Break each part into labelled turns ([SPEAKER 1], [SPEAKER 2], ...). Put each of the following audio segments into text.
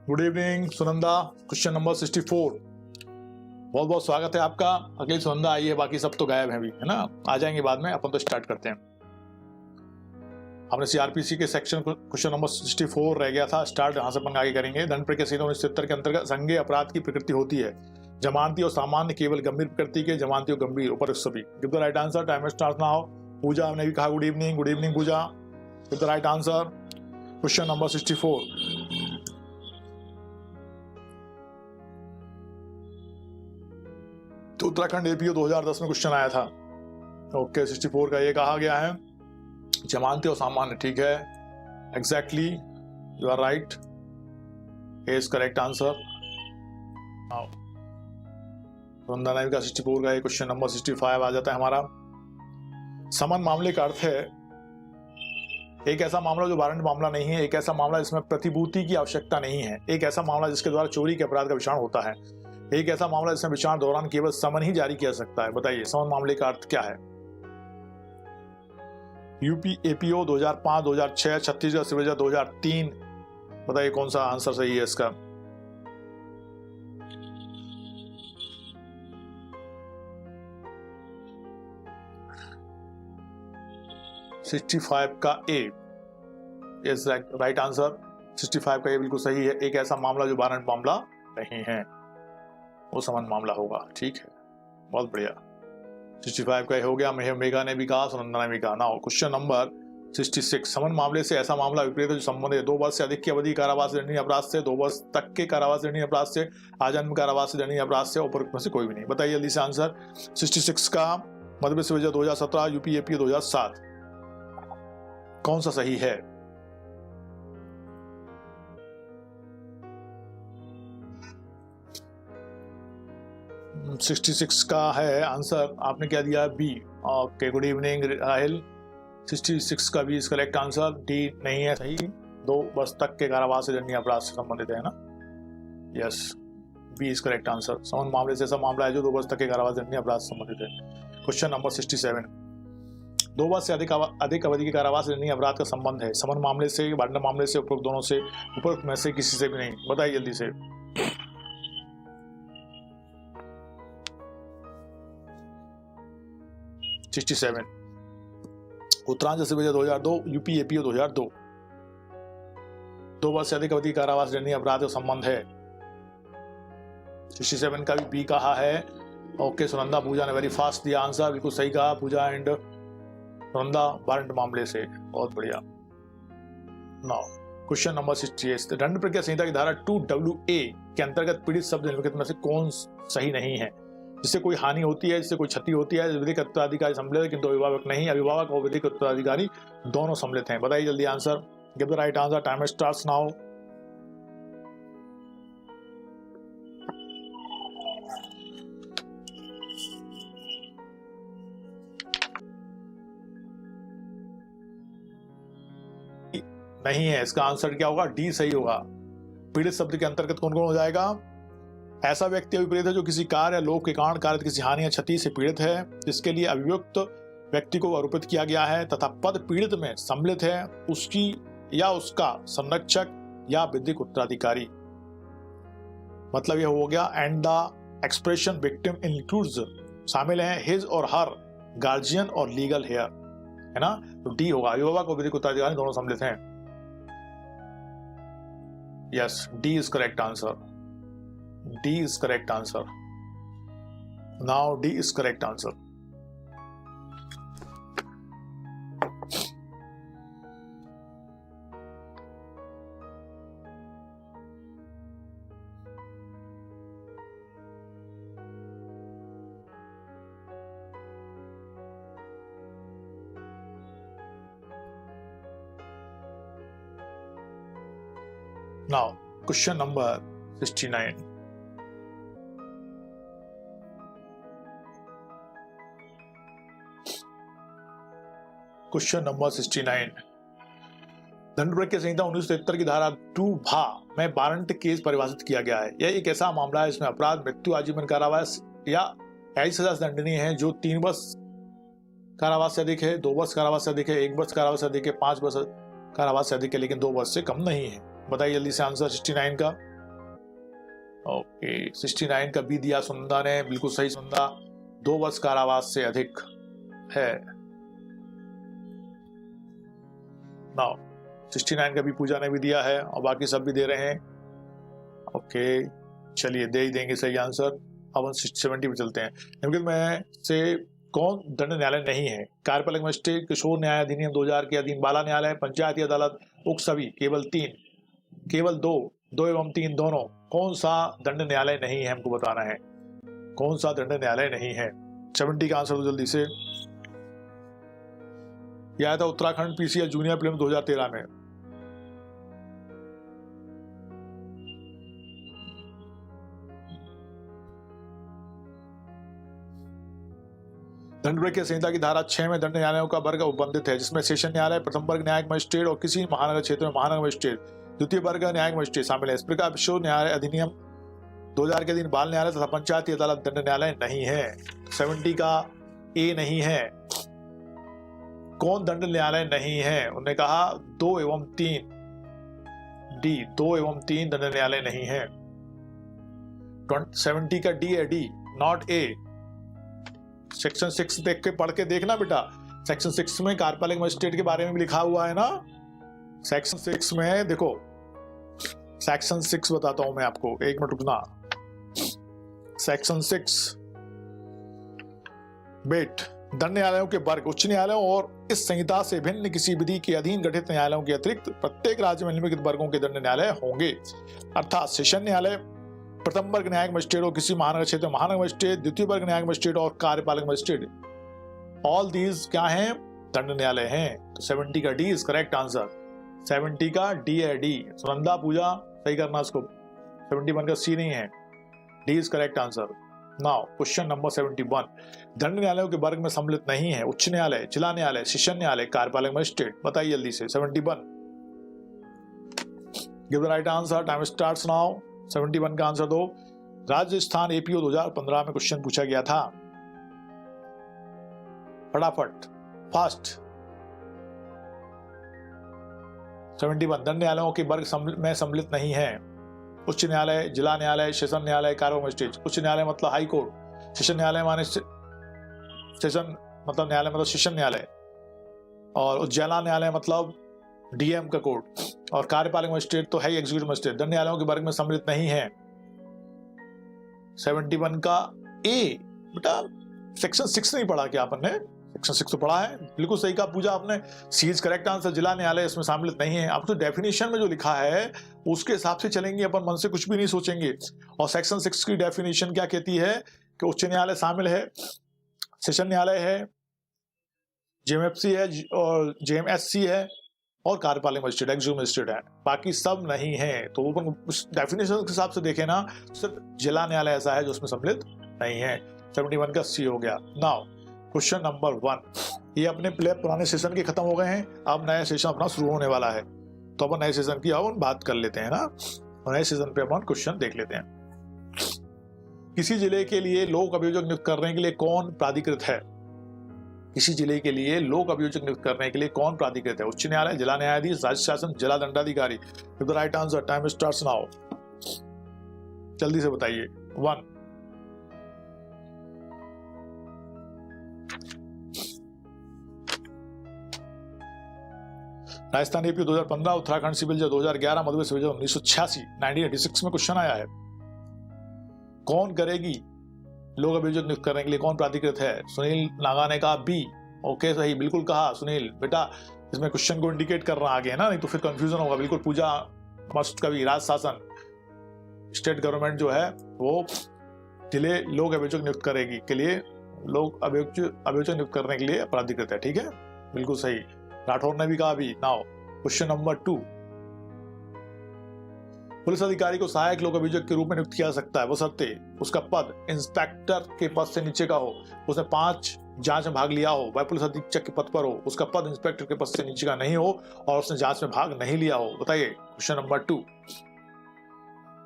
[SPEAKER 1] Good evening Sunanda, question number 64। बहुत बहुत स्वागत है आपका। अगली सुनंदा आई है, बाकी सब तो गायब हैं अभी, है ना, आ जाएंगे बाद में। अपन तो स्टार्ट करते हैं। हमने सीआरपीसी के सेक्शन क्वेश्चन नंबर 64 रह गया था, स्टार्ट यहाँ से अपन आगे करेंगे। दंड प्रक्रिया संहिता 1970 के अंतर्गत संज्ञेय अपराध की प्रकृति होती है जमानती और सामान्य, केवल गंभीर प्रकृति के, जमानती और गंभीर, ऊपर सभी। Give the right answer, time start now. Puja ने भी कहा good evening Puja. Give the right answer, question number 64। तो उत्तराखंड एपीओ 2010 में क्वेश्चन आया था। ओके, 64 का ये कहा गया है जमानती और सामान्य, ठीक है, exactly you are right, is correct answer. Vandana का 64 का ये क्वेश्चन नंबर 65 आ जाता है हमारा। समन मामले का अर्थ है एक ऐसा मामला जो वारंट मामला नहीं है, एक ऐसा मामला जिसमें प्रतिभूति की आवश्यकता नहीं है, एक ऐसा मामला जिसके द्वारा चोरी के अपराध का विचारण होता है, एक ऐसा मामला जिसमें विचारण दौरान केवल समन ही जारी किया सकता है। बताइए समन मामले का अर्थ क्या है? UP APO 2005, 2006, Chhattisgarh civil 2003। बताइए कौन सा आंसर सही है इसका? का ए इज राइट आंसर। 65 का ये बिल्कुल सही है। एक ऐसा मामला जो वारंट मामला नहीं है, वो समन मामला होगा, ठीक है, बहुत बढ़िया। 65 का हो गया। मेघा ने भी कहा, सुनंदा ने भी कहा। Now question number 66। समन मामले से ऐसा मामला विपरीत है जो संबंधित 2 वर्ष से अधिक की अवधि कारावास दंडनीय अपराध से, 2 वर्ष तक के कारावास दंडनीय अपराध से, आजीवन कारावास दंडनीय अपराध से, उपरोक्त में से कोई भी नहीं। बताइए जल्दी से आंसर। 66 का मध्य प्रदेश 2017, यूपी एपीओ 2007, कौन सा सही है? और 66 का है आंसर, आपने क्या दिया? B. Okay, good evening Rahil. 66 का भी इस करेक्ट आंसर। डी नहीं है सही, 2 वर्ष तक के कारावास से दंडनीय अपराध से संबंधित है ना। Yes, B is correct answer. समन मामले से ऐसा मामला है जो 2 वर्ष तक के कारावास से दंडनीय अपराध से संबंधित है। Question number 67। 2 वर्ष से अधिक अवधि के कारावास से दंडनीय अपराध का संबंध है समन मामले से, वारंट मामले से, उपरोक्त दोनों से, उपरोक्त में से किसी से भी नहीं। बताइए जल्दी से। उत्तरांचल सिविल 2002, यूपी एपीओ 2002, 2 वर्ष से अधिक अवधि कारावास दंडनीय अपराध का संबंध है। 67 का भी बी कहा है। ओके, सुनंदा पूजा ने वेरी फास्ट दिया आंसर, बिल्कुल सही कहा पूजा एंड सुनंदा, वारंट मामले से, बहुत बढ़िया। Now question number 68। दंड प्रक्रिया संहिता की धारा 2WA के अंतर्गत पीड़ित शब्द निम्नलिखित में से कौन सही नहीं है? जिससे कोई हानि होती है, जिससे कोई क्षति होती है, विधिक उत्तराधिकारी सम्मिलित है किंतु अभिभावक नहीं, अभिभावक और विधिक उत्तराधिकारी दोनों सम्मिलित हैं। बताइए जल्दी answer. Give the right answer, time starts now. नहीं है, इसका आंसर क्या होगा? डी सही होगा। पीड़ित शब्द के अंतर्गत कौन कौन हो जाएगा? ऐसा व्यक्ति अभिप्रेत है जो किसी कार्य या लोक के कारण कार्य किसी हानि या क्षति से पीड़ित है, जिसके लिए अभियुक्त व्यक्ति को आरोपित किया गया है तथा पद पीड़ित में सम्मिलित है, उसकी या उसका संरक्षक या विधिक उत्तराधिकारी। मतलब यह हो गया and the expression victim includes, शामिल हैं हिज और हर, गार्जियन और लीगल हेयर, है ना। तो डी होगा, अभिभावक और विधिक उत्तराधिकारी दोनों सम्मिलित हैं। Yes, D is correct answer. D is correct answer. Now D is correct answer. Now question number 69. Question number 69। दंड प्रक्रिया संहिता 1973 की धारा 2 में वारंट केस परिभाषित किया गया है। यह एक ऐसा मामला है इसमें अपराध, मृत्यु, आजीवन कारावास या ऐसी सजा दंडनीय है जो 3 वर्ष कारावास से अधिक है, 2 वर्ष कारावास से अधिक है, 1 वर्ष कारावास से अधिक है, 5 वर्ष कारावास से अधिक है, लेकिन 2 वर्ष से कम नहीं है। बताइए जल्दी से आंसर 69 का। ओके 69 का बी दिया सुनंदा ने, बिल्कुल सही सुनंदा। 2 वर्ष कारावास से अधिक है। नाउ 69 का भी पूजा ने भी दिया है और बाकी सब भी दे रहे हैं। ओके चलिए दे ही देंगे सही आंसर। अब हम 70 पे चलते हैं। निम्नलिखित में से कौन दंड न्यायालय नहीं है? कार्यपालक मजिस्ट्रेट, किशोर न्याय अधिनियम 2000 के अधीन बाला न्यायालय, पंचायती अदालत, उक्त सभी, केवल 3, केवल 2 एवं 3 दोनों। कौन सा दंड न्यायालय नहीं है हमको बताना है। कौन सा दंड न्यायालय नहीं है? 70 का आंसर तो जल्दी से। यह आया था उत्तराखंड पीसीएल जूनियर प्रीलिम 2013 में। दंड प्रक्रिया संहिता की धारा 6 में दंड न्यायालयों का वर्ग उपबंधित है, जिसमें सेशन न्यायालय, प्रथम वर्ग न्यायिक मजिस्ट्रेट और किसी महानगर क्षेत्र में महानगर मजिस्ट्रेट, द्वितीय वर्ग न्यायिक मजिस्ट्रेट शामिल है। इस प्रकार किशोर न्याय अधिनियम 2000 के अधीन बाल न्यायालय तथा पंचायती अदालत दंड न्यायालय नहीं है। 70 का ए नहीं है। कौन दंड न्यायालय नहीं है? उन्होंने कहा 2 एवं 3 डी, 2 एवं 3 दंड न्यायालय नहीं है। 70 का डी है, डी नॉट ए। सेक्शन 6 देख के पढ़ के देखना बेटा। सेक्शन 6 में कार्यपालक मजिस्ट्रेट के बारे में भी लिखा हुआ है ना। सेक्शन 6 में देखो, सेक्शन 6 बताता हूं मैं आपको, एक मिनट रुकना। सेक्शन 6 बेट दंड न्यायालयों के वर्ग उच्च न्यायालयों और इस संहिता से भिन्न किसी विधि के अधीन गठित न्यायालयों के अतिरिक्त प्रत्येक राज्य में निम्नलिखित वर्गों के दंड न्यायालय होंगे, अर्थात सेशन न्यायालय, प्रथम वर्ग न्यायिक मजिस्ट्रेट और किसी महानगर क्षेत्र में महानगर मजिस्ट्रेट, द्वितीय वर्ग न्यायिक मजिस्ट्रेट और कार्यपालक मजिस्ट्रेट। ऑल दीज क्या हैं? दंड न्यायालय हैं। तो 70 का डी इज करेक्ट आंसर। 70 का डी है, डी। सुनंदा पूजा सही करना इसको। 71 का सी नहीं है, D is correct answer. Now question number 71। दंड न्यायालयों के वर्ग में सम्मिलित नहीं है उच्च न्यायालय, जिला न्यायालय, सेशन न्यायालय, कार्यपालक मजिस्ट्रेट। बताइए जल्दी से। 71 give the right answer. Time starts now. 71 का आंसर दो। राजस्थान एपीओ 2015 में क्वेश्चन पूछा गया था। फटाफट फास्ट। 71 दंड न्यायालयों के वर्ग में सम्मिलित नहीं है उच्च न्यायालय, जिला न्यायालय, सेशन न्यायालय, कार्यपालक मजिस्ट्रेट। उच्च न्यायालय मतलब हाई कोर्ट, सेशन न्यायालय माने सेशन मतलब न्यायालय मतलब सेशन न्यायालय, और जिला न्यायालय मतलब डीएम का कोर्ट, और कार्यपालक मजिस्ट्रेट तो है ही एग्जीक्यूटिव मजिस्ट्रेट। दंड न्यायालयों के वर्ग में सम्मिलित नहीं है। 71 का ए। बेटा सेक्शन 6 नहीं पढ़ा क्या आपने? सेक्शन 6 तो पढ़ा है, बिल्कुल सही कहा पूजा आपने। सी इज करेक्ट आंसर। जिला न्यायालय इसमें शामिलित नहीं है। आप तो डेफिनेशन में जो लिखा है उसके हिसाब से चलेंगे, अपन मन से कुछ भी नहीं सोचेंगे। और सेक्शन 6 की डेफिनेशन क्या कहती है कि उच्च न्यायालय शामिल है, सेशन न्यायालय है, जेएमएफसी है और जेएमएससी है, और कार्यपालक मजिस्ट्रेट एग्जीक्यूटिव मजिस्ट्रेट है। बाकी सब नहीं है। तो वो उस डेफिनेशन के हिसाब से देखें ना, सिर्फ जिला न्यायालय ऐसा है जो उसमें सम्मिलित नहीं है। 71 का सी हो गया। Now question number 1। ये अपने पुराने सेशन के खत्म हो गए हैं, अब नया सेशन अपना शुरू होने वाला है। तो अपन नए सेशन की अब बात कर लेते हैं ना। नए सेशन पे अपन क्वेश्चन देख लेते हैं। किसी जिले के लिए लोक अभियोजक नियुक्त करने के लिए कौन प्राधिकृत है? किसी जिले के लिए लोक अभियोजक नियुक्त करने के लिए कौन प्राधिकृत है? उच्च न्यायालय, जिला न्यायाधीश, राज्य शासन, जिला दंडाधिकारी। The right answer. Time starts now. जल्दी से बताइए। 1 राजस्थान एपी 2015, उत्तराखंड सिविल जज 2011, मध्य प्रदेश सिविल जज 1986, 1986 में क्वेश्चन आया है। कौन करेगी लोक अभियोजक नियुक्त करने के लिए कौन प्राधिकृत है? सुनील नागा ने कहा बी। ओके सही, बिल्कुल कहा सुनील। बेटा इसमें क्वेश्चन को इंडिकेट कर रहा आगे है ना, नहीं तो फिर कंफ्यूजन होगा। बिल्कुल पूजा मस्ट कभी राज शासन स्टेट गवर्नमेंट जो है वो जिले लोक अभियोजक नियुक्त करेगी के लिए लोक अभियोजक नियुक्त करने के लिए प्राधिकृत है। ठीक है, बिल्कुल सही। राठौर ने भी कहा भी। Now question number 2। पुलिस अधिकारी को सहायक लोक अभियोजक के रूप में नियुक्त किया सकता है, वो शर्ते उसका पद इंस्पेक्टर के पद से नीचे का हो, उसने 5 जांच में भाग लिया हो, वह पुलिस अधीक्षक के पद पर हो, उसका पद इंस्पेक्टर के पद से नीचे का नहीं हो और उसने जांच में भाग नहीं लिया हो। बताइए question number 2।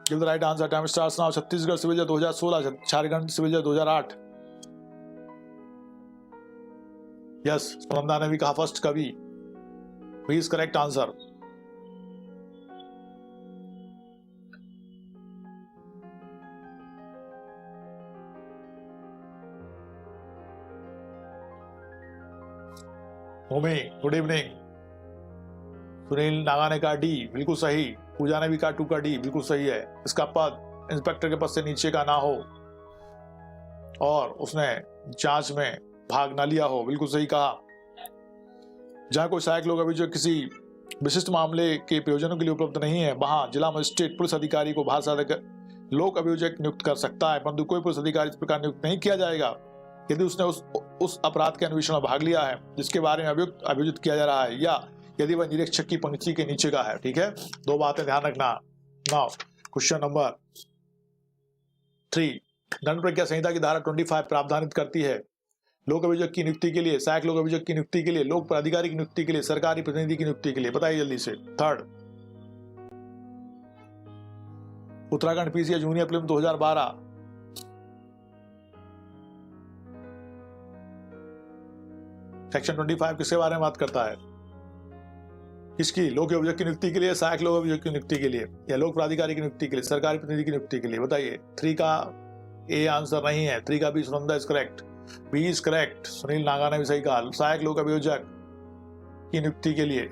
[SPEAKER 1] Give the right answer. Time starts now. Chhattisgarh civil जज 2016, झारखंड सिविल जज 2008। यस, सुनंदा ने भी कहा फर्स्ट कभी। Please correct answer. Bhumi good evening. Sunil Naga ने कहा डी, बिल्कुल सही। पूजा ने भी कहा 2 का डी, बिल्कुल सही है। इसका पद इंस्पेक्टर के पद से नीचे का ना हो और उसने जांच में भाग ना लिया हो, बिल्कुल सही कहा। जहां कोई सहायक लोक अभियोजक किसी विशिष्ट मामले के प्रयोजनों के लिए उपलब्ध नहीं है, वहां जिला मजिस्ट्रेट पुलिस अधिकारी को भार साधक लोक अभियोजक नियुक्त कर सकता है, परंतु कोई पुलिस अधिकारी इस प्रकार नियुक्त नहीं किया जाएगा यदि उसने उस अपराध के अन्वेषण में भाग लिया है जिसके बारे में अभियोजित किया जा रहा है, या यदि वह निरीक्षक की पंक्ति के नीचे का है। ठीक है, 2 बातें ध्यान रखना। नाउ क्वेश्चन नंबर 3, दंड प्रक्रिया संहिता की धारा 25 प्रावधानित करती है लोक अभियोजक की नियुक्ति के लिए, सहायक लोक अभियोजक की नियुक्ति के लिए, लोक अधिकारी की नियुक्ति के लिए, सरकारी प्रतिनिधि की नियुक्ति के लिए। बताइए जल्दी से। 3rd, Uttarakhand PCA junior prelim 2012 section 25 किसके बारे में बात करता है? किसकी? लोक अभियोजक की नियुक्ति के लिए, सहायक लोक अभियोजक की नियुक्ति के लिए, या लोक प्राधिकारी की नियुक्ति के लिए, सरकारी प्रतिनिधि की नियुक्ति के लिए। बताइए। 3 का ए आंसर नहीं है, 3 का B Sunanda is correct, B is correct. Sunil Naga ने भी सही कहा, सहायक लोक अभियोजक की नियुक्ति के लिए।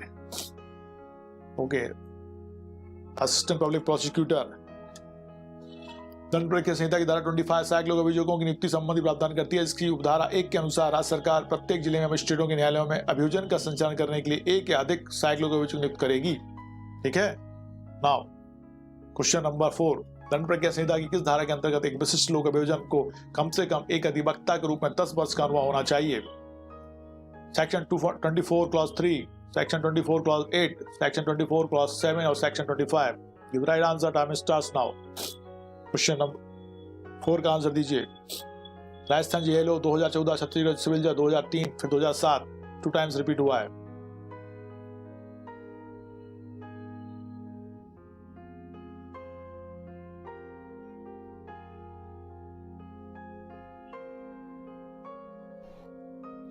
[SPEAKER 1] Okay, assistant public prosecutor. दंड प्रक्रिया संहिता की धारा 25 सहायक लोक अभियोजकों की नियुक्ति संबंधी प्रावधान करती है। इसकी उपधारा 1 के अनुसार राज्य सरकार प्रत्येक जिले में मजिस्ट्रेटों के न्यायालयों में अभियोजन का संचालन करने के लिए 1 या अधिक सहायक लोक अभियोजक नियुक्त करेगी। ठीक है। नाउ क्वेश्चन नंबर 4, दंड प्रक्रिया संहिता की किस धारा के अंतर्गत एक विशिष्ट लोक अभियोजन को कम से कम एक अधिवक्ता के रूप में 10 वर्ष का अनुभव होना चाहिए? Section 24 clause 3, section 24 clause 8, section 24 clause 7 और section 25। Give right answer, time starts now. Question number 4 का आंसर दीजिए। राजस्थान जेएलओ 2014, छत्तीसगढ़ सिविल जज 2003, फिर 2007 2 टाइम्स रिपीट हुआ है।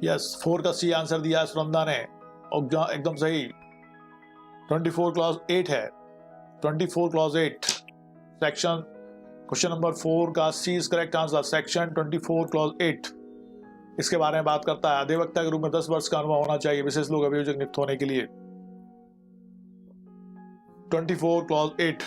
[SPEAKER 1] यस, 4 का सी आंसर दिया है सुनंदा ने, और एकदम सही। 24 क्लॉज 8 है, 24 क्लॉज 8 सेक्शन। क्वेश्चन नंबर 4 का C is correct answer, section 24 clause 8 इसके बारे में बात करता है। अधिवक्ता के रूप में 10 वर्ष का अनुभव होना चाहिए विशेष लोक अभियोजक नियुक्त होने के लिए। 24 clause 8।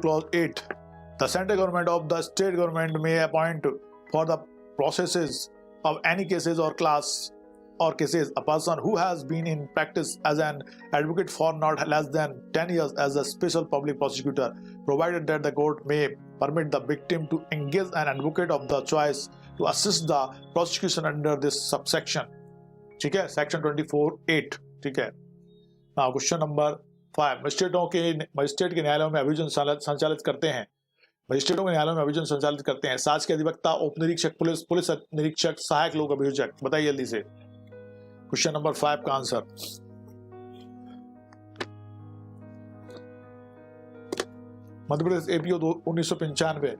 [SPEAKER 1] Clause 8. The central government of the state government may appoint for the processes of any cases or class or cases a person who has been in practice as an advocate for not less than 10 years as a special public prosecutor, provided that the court may permit the victim to engage an advocate of the choice to assist the prosecution under this subsection. ठीक है, section 24(8). ठीक है। Now question number 5, magistrate के न्यायालयों में अभियोजन संचालित करते हैं। मजिस्ट्रेटों के न्यायालयों में अभियोजन संचालित करते हैं साज के अधिवक्ता, उप निरीक्षक पुलिस निरीक्षक, सहायक लोक अभियोजक। बताइए जल्दी से। क्वेश्चन नंबर 5 का आंसर। मध्य प्रदेश एपीओ 1995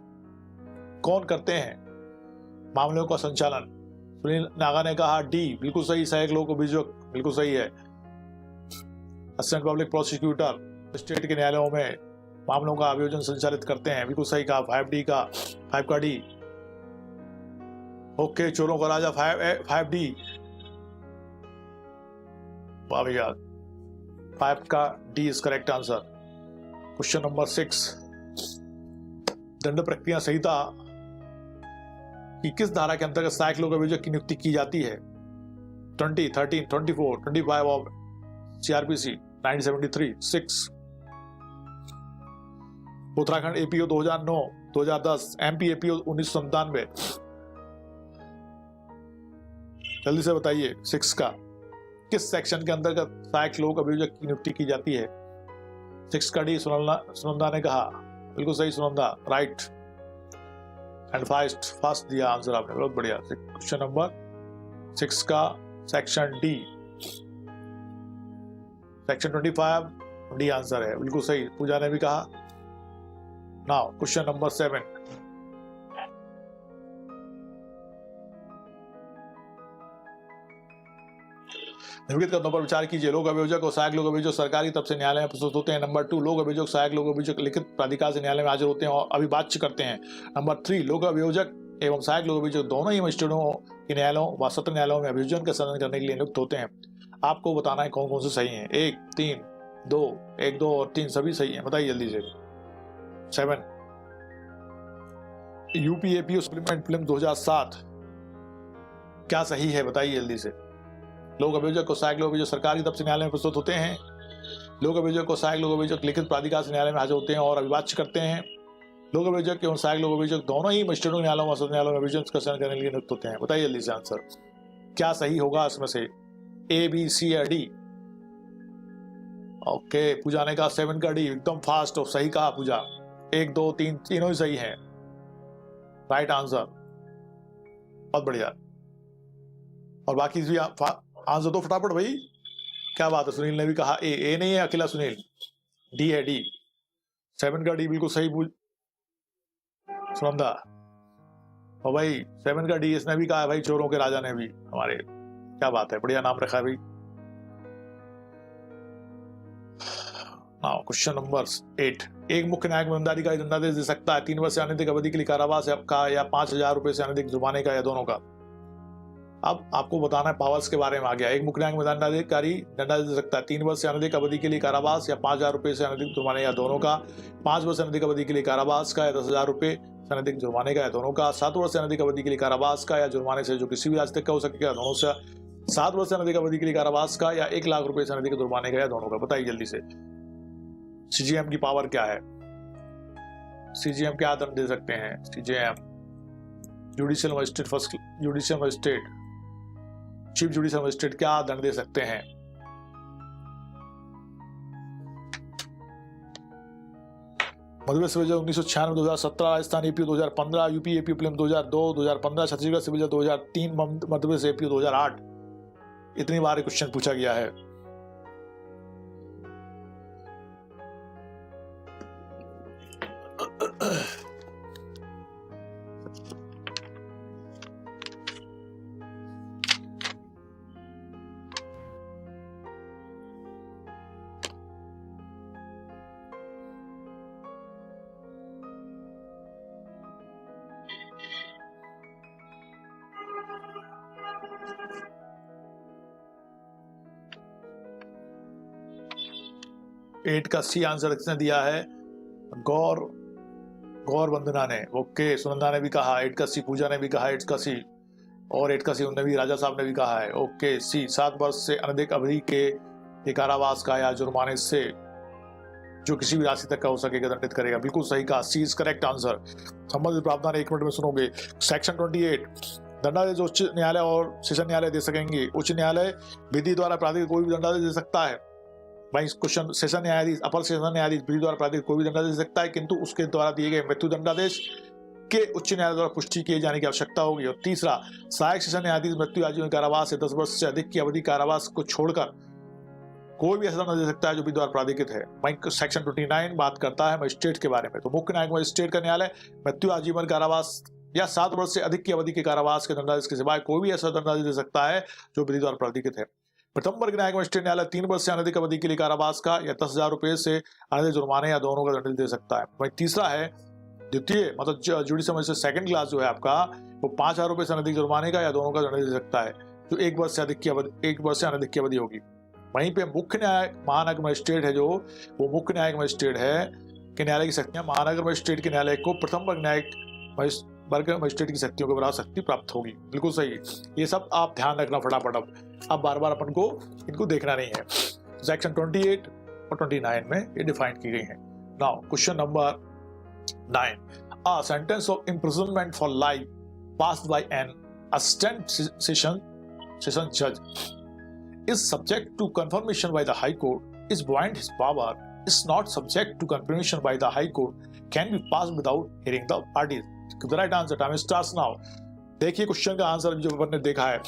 [SPEAKER 1] कौन करते हैं मामलों का संचालन? सुनील नागा ने कहा डी, बिल्कुल सही। सहायक लोक अभियोजक बिल्कुल सही है। असिस्टेंट पब्लिक प्रोसिक्यूटर स्टेट के न्यायालयों में मामलों का अभियोजन संचालित करते हैं, बिल्कुल सही कहा। 5 का डी। ओके, चोरों का राजा 5D। वाह भैया, 5 का D is correct answer. Question number 6, दंड प्रक्रिया संहिता की किस धारा के अंतर्गत सहायक लोक अभियोजक की नियुक्ति की जाती है? 20, 13, 24, 25 of CRPC 1973, 6। Uttarakhand APO 2009, 2010, MP APO 1997। जल्दी से बताइए 6 का किस सेक्शन के अंतर्गत सहायक लोक अभियोजक की नियुक्ति की जाती है? 6 का डी सुनंदा ने कहा, बिल्कुल सही सुनंदा, राइट एंड फास्ट दिया आंसर आपने, बहुत बढ़िया। क्वेश्चन नंबर 6 का section D, section 25 D answer है, बिल्कुल सही। पूजा ने भी कहा। नाउ क्वेश्चन नंबर 7, निम्नलिखित कथनों पर विचार कीजिए। लोक अभियोजक और सहायक लोक अभियोजक सरकारी तरफ से न्यायालय में प्रस्तुत होते हैं। नंबर 2, लोक अभियोजक सहायक लोक अभियोजक लिखित प्राधिकार से न्यायालय में हाजिर होते हैं और अभिवाच्य करते हैं। नंबर 3, लोक अभियोजक एवं सहायक लोक अभियोजक दोनों ही मजिस्ट्रेटों के न्यायालयों व सत्र न्यायालयों में अभियोजन का सदन करने के लिए नियुक्त होते हैं। आपको बताना है कौन कौन से सही हैं। 1, 3, 2, 1, 2 और 3 सभी सही हैं, बताइए जल्दी से। 7, यूपीएपीओ सप्लीमेंट फिल्म 2007 क्या सही है, बताइए जल्दी से। लोक अभियोजक और सहायक लोक अभियोजक सरकार की तरफ से न्यायालय में प्रस्तुत होते हैं। लोक अभियोजक और सहायक लोक अभियोजक लिखित प्राधिकार से न्यायालय में हाजिर होते हैं और अभिवाच्य करते हैं। लोक अभियोजक एवं सहायक लोक अभियोजक दोनों ही मजिस्ट्रेटों के न्यायालयों व सत्र न्यायालयों में अभियोजन का सदन करने के लिए नियुक्त होते हैं। बताइए जल्दी से आंसर क्या सही होगा इसमें से, ए, बी, सी या डी। ओके, पूजा ने कहा 7 का डी, एकदम फास्ट और सही कहा पूजा। 1, 2, 3 तीनों ही सही हैं, राइट आंसर, बहुत बढ़िया। और बाकी भी आंसर दो फटाफट भाई, क्या बात है। सुनील ने भी कहा ए नहीं है अकेला सुनील, डी है, डी। 7 का डी बिल्कुल सही सुनंदा। और भाई 7 का डी इसने भी कहा है भाई, चोरों के राजा ने भी हमारे, क्या बात है, बढ़िया नाम रखा है भाई। नाउ क्वेश्चन नंबर 8, एक मुख्य न्यायिक दंडाधिकारी दंडादेश दे सकता है 3 वर्ष से अनधिक अवधि के लिए कारावास का या 5,000 रुपए से अनधिक जुर्माने का या दोनों का। अब आपको बताना है पावर्स के बारे में आ गया। एक मुख्य न्यायिक दंडाधिकारी दंडादेश दे सकता है 3 वर्ष से अनधिक अवधि के लिए कारावास या 5,000 रुपए से अनधिक जुर्माने या दोनों का। 5 वर्ष से अनधिक अवधि के लिए कारावास का या 10,000 रुपए से अनधिक जुर्माने का या दोनों का। 7 वर्ष से अनधिक अवधि के लिए कारावास का या जुर्माने से जो किसी भी राशि तक का हो सकेगा, दोनों से। 7 वर्ष से अनधिक अवधि के लिए कारावास का या 1 लाख रुपए से अनधिक जुर्माने का या दोनों का। बताइए जल्दी से सीजीएम की पावर क्या है। सीजीएम क्या दंड दे सकते हैं। CGM judicial magistrate, first judicial magistrate, chief judicial magistrate क्या दंड दे सकते हैं। मध्यप्रदेश सिविल जज 1996, 2017, Rajasthan APO 2015, UP APO film 2002, 2015, Chhattisgarh civil जज 2003, मध्य प्रदेश एपीओ 2008। इतनी बार क्वेश्चन पूछा गया है। एट का सी आंसर किसने दिया है, गौर वंदना ने। ओके, सुनंदा ने भी कहा 8 का सी, पूजा ने भी कहा 8 का सी, और 8 का सी उन्होंने भी, राजा साहब ने भी कहा है। ओके, सी 7 वर्ष से अनधिक अवधि के कारावास का या जुर्माने से जो किसी भी राशि तक का हो सकेगा दंडित करेगा। बिल्कुल सही कहा, सी इज करेक्ट आंसर। संबंधित प्रावधान 1 मिनट में सुनोगे। सेक्शन 28, दंडादेश उच्च न्यायालय और सेशन न्यायालय दे सकेंगे। उच्च न्यायालय विधि द्वारा प्राधिकृत कोई भी दंडादेश दे सकता है। भाई क्वेश्चन, सेशन न्यायाधीश, अपर सेशन न्यायाधीश विधि द्वारा प्राधिकृत कोई भी दंडादेश दे सकता है, किंतु उसके द्वारा दिए गए मृत्यु दंडादेश के उच्च न्यायालय द्वारा पुष्टि किए जाने की आवश्यकता होगी। और तीसरा, सहायक सेशन न्यायाधीश मृत्यु आजीवन कारावास से 10 वर्ष से अधिक की अवधि कारावास को छोड़कर कोई भी ऐसा दंड दे सकता है जो विधि द्वारा प्राधिकृत है। भाई सेक्शन 29 बात करता है मजिस्ट्रेट के बारे में। तो मुख्य न्यायिक मजिस्ट्रेट का न्यायालय मृत्यु आजीवन कारावास या 7 वर्ष से अधिक की अवधि के कारावास के दंडादेश के सिवाय कोई भी ऐसा दंडादेश दे सकता है जो विधि द्वारा प्राधिकृत है। प्रथम वर्ग न्यायिक मजिस्ट्रेट न्यायालय 3 वर्ष से अनधिक अवधि के लिए कारावास का या 10,000 रुपए से अनधिक जुर्माने या दोनों का दंड दे सकता है। वही तीसरा है द्वितीय, मतलब जुडिशियल मजिस्ट्रेट सेकंड क्लास जो है आपका, वो 5,000 रुपए से अनधिक जुर्माने का या दोनों का दंड दे सकता है, जो 1 वर्ष से अनधिक की अवधि होगी। वहीं पे मुख्य न्यायिक महानगर मजिस्ट्रेट है, जो वो मुख्य न्यायिक मजिस्ट्रेट है कि न्यायालय की शक्तियां महानगर मजिस्ट्रेट के न्यायालय को प्रथम वर्ग न्यायिक मजिस्ट्रेट की शक्तियों के बराबर शक्ति प्राप्त होगी। बिल्कुल सही, ये सब आप ध्यान रखना फटाफट। अब बार बार अपन को इनको देखना नहीं है। सेक्शन 28 और 29 में ये डिफाइन की गई है। Now question number 9, a sentence of imprisonment for life passed by an assistant session जज is subject to confirmation by the High Court, is beyond his power, is not subject to confirmation by the High Court, can be passed without hearing the parties. The right answer time starts now. देखिए question का answer जो अपन ने देखा है,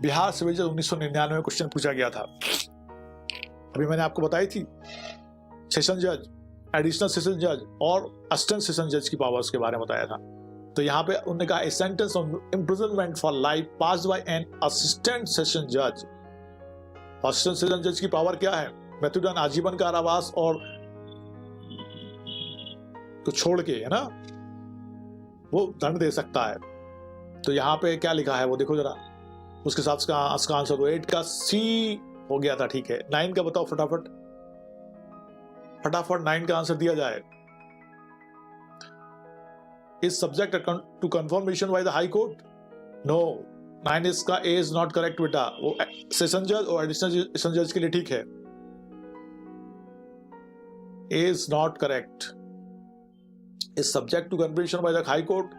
[SPEAKER 1] Bihar civil जज 1999 में question पूछा गया था। अभी मैंने आपको बताई थी सेशन जज, एडिशनल सेशन जज और असिस्टेंट सेशन जज की पावर्स के बारे में बताया था। तो यहाँ पे उन्होंने कहा a sentence of imprisonment for life passed by an assistant session जज। असिस्टेंट सेशन जज की पावर क्या है? मृत्युदंड, आजीवन कारावास और तो छोड़ के, है ना, वो दंड दे सकता है। तो यहाँ पे क्या लिखा है वो देखो जरा, उसके साथ इसका आंसर दो। 8 का सी हो गया था, ठीक है। 9 का बताओ फटाफट, फटाफट 9 का आंसर दिया जाए। Is subject to confirmation by the high court? No, 9 इसका ए इज नॉट करेक्ट बेटा। वो सेशन जज और एडिशनल सेशन जज के लिए ठीक है। A is not correct. Is subject to confirmation by the high court,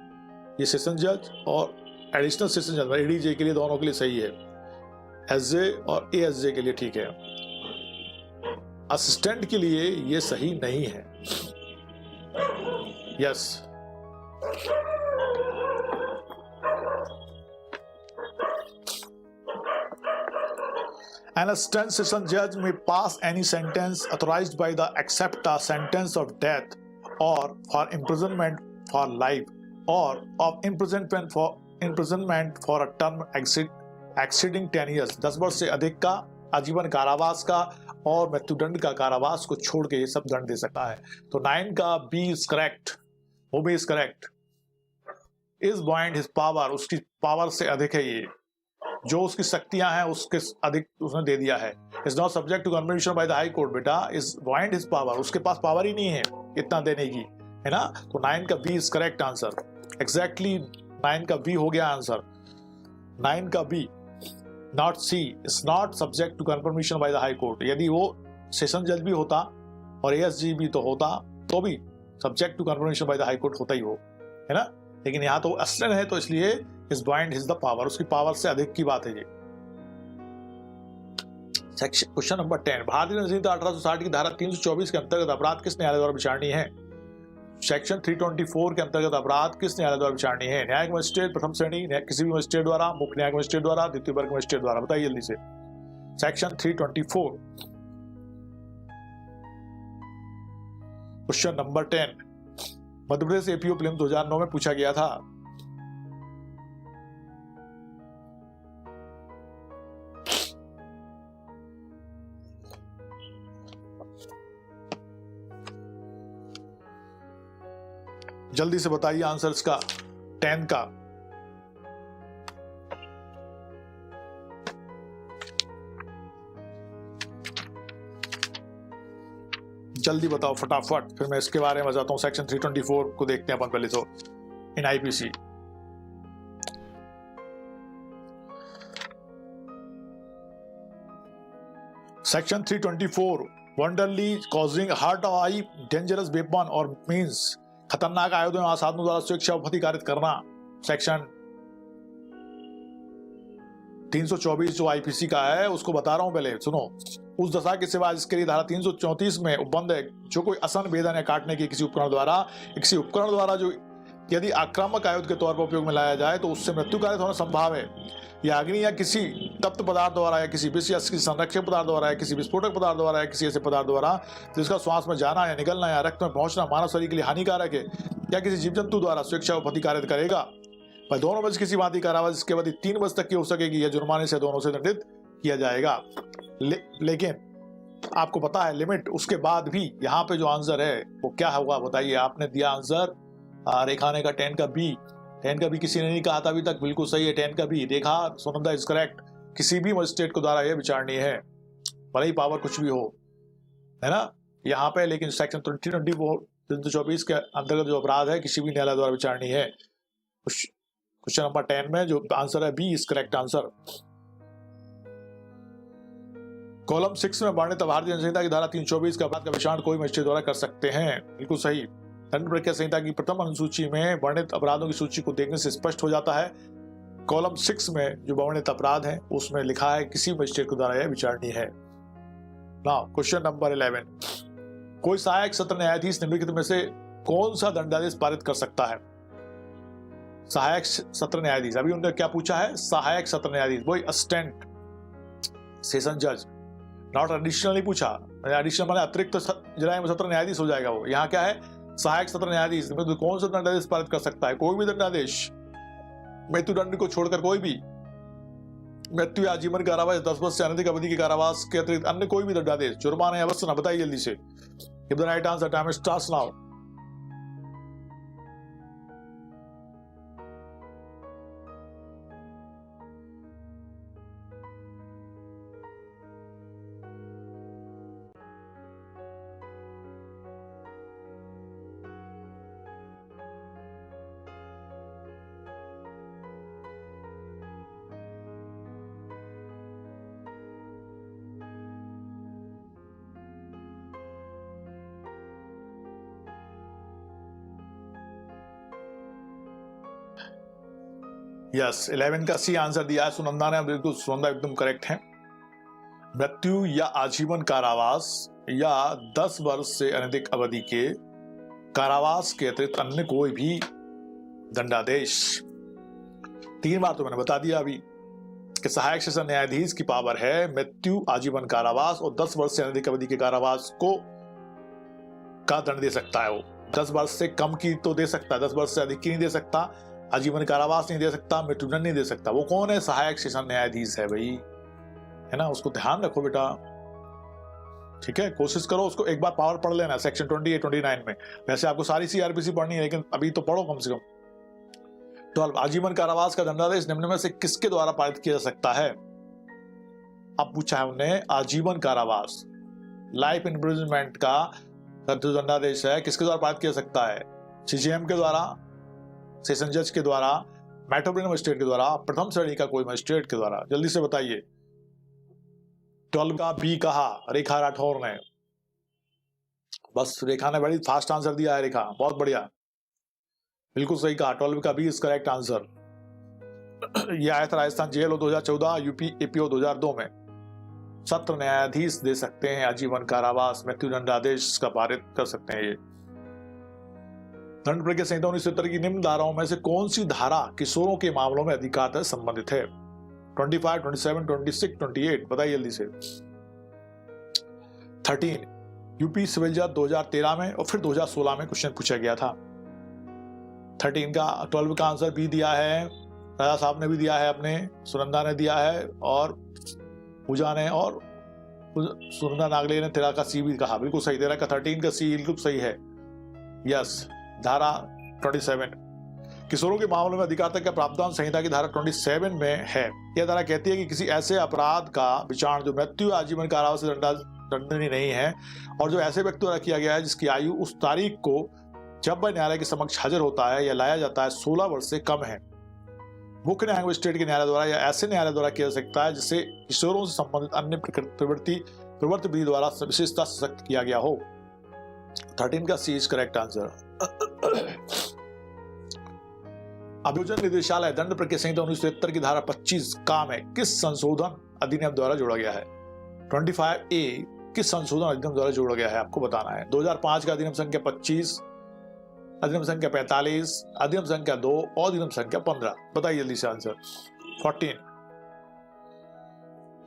[SPEAKER 1] ये सेशन जज और एडिशनल सेशन जज एडीजे के लिए, दोनों के लिए सही है। एसजे और एएसजे के लिए ठीक है। असिस्टेंट के लिए ये सही नहीं है। Yes, an assistant session judge may pass any sentence authorized by the except a sentence of death or for imprisonment for life or of imprisonment for a term exceeding 10 years। 10 वर्ष से अधिक का, आजीवन कारावास का और मृत्युदंड का कारावास को छोड़ के ये सब दंड दे सकता है। तो 9 का बी इज करेक्ट, वो भी is correct. Is bind his power, उसकी पावर से अधिक है ये, जो उसकी शक्तियां हैं उसके अधिक उसने दे दिया है। Is not subject to confirmation by the high court बेटा, इज बाइंड हिज पावर, उसके पास पावर ही नहीं है इतना देने की, है ना। तो 9 का B is correct answer. Exactly 9 का बी हो गया आंसर। 9 का B, not C, is not subject to confirmation by the high court. यदि वो सेशन जज भी होता और एएसजी भी तो होता तो भी subject to confirmation by the high court होता ही वो, है ना। लेकिन यहां तो असलन है, तो इसलिए is bind his the power, उसकी पावर से अधिक की बात है ये। क्वेश्चन नंबर 10, भारतीय दंड संहिता 1860 की धारा 324 के अंतर्गत अपराध किस न्यायालय द्वारा विचारणीय है? सेक्शन 324 के अंतर्गत अपराध किस न्यायालय द्वारा विचारणीय है? न्यायिक मजिस्ट्रेट प्रथम श्रेणी, किसी भी मजिस्ट्रेट द्वारा, मुख्य न्यायिक मजिस्ट्रेट द्वारा, द्वितीय वर्ग मजिस्ट्रेट द्वारा? बताइए जल्दी से। Section 324। Question number 10 Madhya Pradesh APO prelims 2009 में पूछा गया था। जल्दी से बताइए आंसर इसका 10 का। जल्दी बताओ फटाफट, फिर मैं इसके बारे में बताता हूं। सेक्शन 324 को देखते हैं अपन पहले तो in IPC. Section 324 voluntarily causing hurt by dangerous weapon or means खतरनाक आयुधों या साधनों द्वारा स्वेच्छा प्रतिकारित करना। सेक्शन 324 जो आईपीसी का है उसको बता रहा हूं, पहले सुनो। उस दशा के सिवा जिसके लिए धारा 334 में उपबंध है, जो कोई असन, भेदन या काटने के किसी उपकरण द्वारा जो यदि आक्रामक आयुध के तौर पर उपयोग में लाया जाए तो उससे मृत्यु कारित होना संभव है, या अग्नि या किसी तप्त पदार्थ द्वारा या किसी विष या किसी संरक्षक पदार्थ द्वारा या किसी विस्फोटक पदार्थ द्वारा या किसी ऐसे पदार्थ द्वारा जिसका श्वास में जाना या निकलना या रक्त में पहुंचना मानव शरीर के लिए हानिकारक है, या किसी जीव जंतु द्वारा स्वेच्छा को प्रतिकारित करेगा, वह दोनों में से किसी भांति कारावास जिसकी अवधि 3 वर्ष तक की हो सकेगी या जुर्माने से दोनों से दंडित किया जाएगा। लेकिन आपको पता है लिमिट उसके बाद भी यहाँ पे जो आंसर है वो क्या होगा बताइए। आपने दिया आंसर रेखा ने का 10 का बी। 10 का बी किसी ने नहीं कहा था अभी तक, बिल्कुल सही है 10 का बी। देखा सुनंदा इज करेक्ट। किसी भी मजिस्ट्रेट को द्वारा यह विचारणीय है, भले ही पावर कुछ भी हो, है ना यहाँ पे। लेकिन सेक्शन 324 के अंतर्गत जो अपराध है किसी भी न्यायालय द्वारा विचारणीय है। क्वेश्चन नंबर 10 में जो आंसर है B is correct answer. Column 6 में वर्णित भारतीय दंड संहिता की धारा 324 का अपराध का विचारण कोई मजिस्ट्रेट द्वारा कर सकते हैं। बिल्कुल सही। दंड प्रक्रिया संहिता की प्रथम अनुसूची में वर्णित अपराधों की सूची को देखने से स्पष्ट हो जाता है। कॉलम 6 में जो वर्णित अपराध है उसमें लिखा है किसी मजिस्ट्रेट के द्वारा यह विचारणीय है। नाउ क्वेश्चन नंबर 11, कोई सहायक सत्र न्यायाधीश निम्नलिखित में से कौन सा दंडादेश पारित कर सकता है? सहायक सत्र न्यायाधीश, अभी उन्होंने क्या पूछा है? सहायक सत्र न्यायाधीश, वही असिस्टेंट सेशन जज, नॉट एडिशनल नहीं पूछा। एडिशनल माने अतिरिक्त जिला में सत्र न्यायाधीश हो जाएगा वो। यहाँ क्या है? सहायक सत्र न्यायाधीश में तो कौन सा दंडादेश पारित कर सकता है? कोई भी दंडादेश, मृत्युदंड को छोड़कर कोई भी, मृत्यु या आजीवन कारावास, 10 वर्ष से अनधिक अवधि के कारावास के अतिरिक्त अन्य कोई भी दंडादेश, जुर्माना या अवश्य। बताइए जल्दी से। Give the right answer, time starts now. Yes, 11 का सी आंसर दिया है सुनंदा ने। बिल्कुल सुनंदा एकदम करेक्ट है। मृत्यु या आजीवन कारावास या 10 वर्ष से अनधिक अवधि के कारावास के अतिरिक्त अन्य कोई भी दंडादेश। 3 बार तो मैंने बता दिया अभी कि सहायक सेशन न्यायाधीश की पावर है मृत्यु, आजीवन कारावास और 10 वर्ष से अनधिक अवधि के कारावास को का दंड दे सकता है। वो 10 वर्ष से कम की तो दे सकता है, 10 वर्ष से अधिक की नहीं दे सकता, आजीवन कारावास नहीं दे सकता, मृत्युदंड नहीं दे सकता। वो कौन है? सहायक सेशन न्यायाधीश है भाई, है ना। उसको ध्यान रखो बेटा, ठीक है। कोशिश करो उसको एक बार पावर पढ़ लेना सेक्शन 28, 29 में। वैसे आपको सारी सीआरपीसी पढ़नी है, लेकिन अभी तो पढ़ो कम से कम। 12 आजीवन कारावास का दंडादेश निम्न में से किसके द्वारा पारित किया जा सकता है? अब पूछा है उन्हें आजीवन कारावास, लाइफ इम्प्रिजनमेंट का जो दंडादेश है किसके द्वारा पारित किया जा सकता है? सीजेएम के द्वारा, सेशन जज के द्वारा, मेट्रोपोलिटन मजिस्ट्रेट के द्वारा, प्रथम श्रेणी का कोई मजिस्ट्रेट के द्वारा। जल्दी से बताइए। 12 का बी कहा रेखा राठौर ने। बस रेखा ने बड़ी फास्ट आंसर दिया है। रेखा बहुत बढ़िया, बिल्कुल सही कहा। 12 का बी इज करेक्ट आंसर। यह आया था राजस्थान जेल 2014, यूपी एपीओ 2002 में। सत्र न्यायाधीश दे सकते हैं आजीवन कारावास, मृत्यु दंडादेश का पारित कर सकते हैं। ये दंड प्रक्रिया संहिता 1970 की निम्न धाराओं में से कौन सी धारा किशोरों के मामलों में अधिकारतः संबंधित है? 25, 27, 26, 28। बताइए जल्दी से। 13 यूपी सिविल जज 2013 में और फिर 2016 में क्वेश्चन पूछा गया था। 13 का 12 का आंसर बी दिया है, राजा साहब ने भी दिया है, अपने सुनंदा ने दिया है और पूजा ने और सुनंदा नागले ने 13 का सी भी कहा। बिल्कुल सही। 13 का 13 का सी बिल्कुल सही है। यस। धारा 27 किशोरों के मामलों में अधिकारतः का प्रावधान संहिता की धारा 27 में है। यह धारा कहती है कि किसी ऐसे अपराध का विचारण जो मृत्यु आजीवन कारावास से दंडनीय नहीं है और जो ऐसे व्यक्ति द्वारा किया गया है जिसकी आयु उस तारीख को जब वह न्यायालय के समक्ष हाजिर होता है या लाया जाता है 16 वर्ष से कम है, मुख्य न्यायिक मजिस्ट्रेट के न्यायालय द्वारा या ऐसे न्यायालय द्वारा किया जा सकता है जिससे किशोरों से संबंधित अन्य प्रवृत्ति विधि द्वारा विशेषता सशक्त किया गया हो। 13 का सी इज करेक्ट आंसर। अभियोजन निदेशालय दंड प्रक्रिया संहिता 1970 की धारा 25 का में किस संशोधन अधिनियम द्वारा जोड़ा गया है? 25A किस संशोधन अधिनियम द्वारा जोड़ा गया है आपको बताना है। 2005 का अधिनियम संख्या 25, अधिनियम संख्या 45, अधिनियम संख्या 2 और अधिनियम संख्या 15। बताइए जल्दी से answer. 14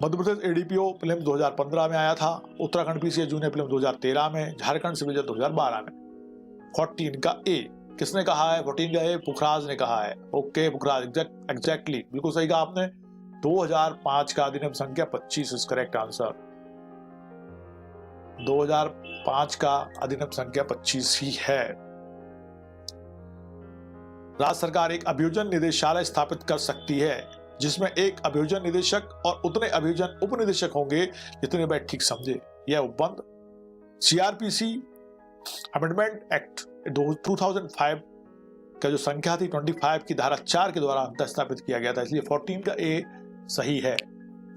[SPEAKER 1] Madhya Pradesh ADPO prelims 2015 में आया था, उत्तराखंड पीसीएस जूनियर प्रीलिम्स 2013 में, झारखंड सिविल जज 2012 में। 14 का ए किसने कहा है? 14 का ए पुखराज ने कहा है। ओके पुखराज, एग्जैक्टली बिल्कुल सही कहा आपने। 2005 का अधिनियम संख्या 25 इज करेक्ट आंसर। 2005 का अधिनियम संख्या 25 ही है। राज्य सरकार एक अभियोजन निदेशालय स्थापित कर सकती है जिसमें एक अभियोजन निदेशक और उतने अभियोजन उप निदेशक होंगे जितने वह ठीक समझे। यह उपबंध सीआरपीसी अमेंडमेंट एक्ट 2005 का जो संख्या थी 25 की धारा 4 के द्वारा अंतः स्थापित किया गया था, इसलिए 14 का ए सही है।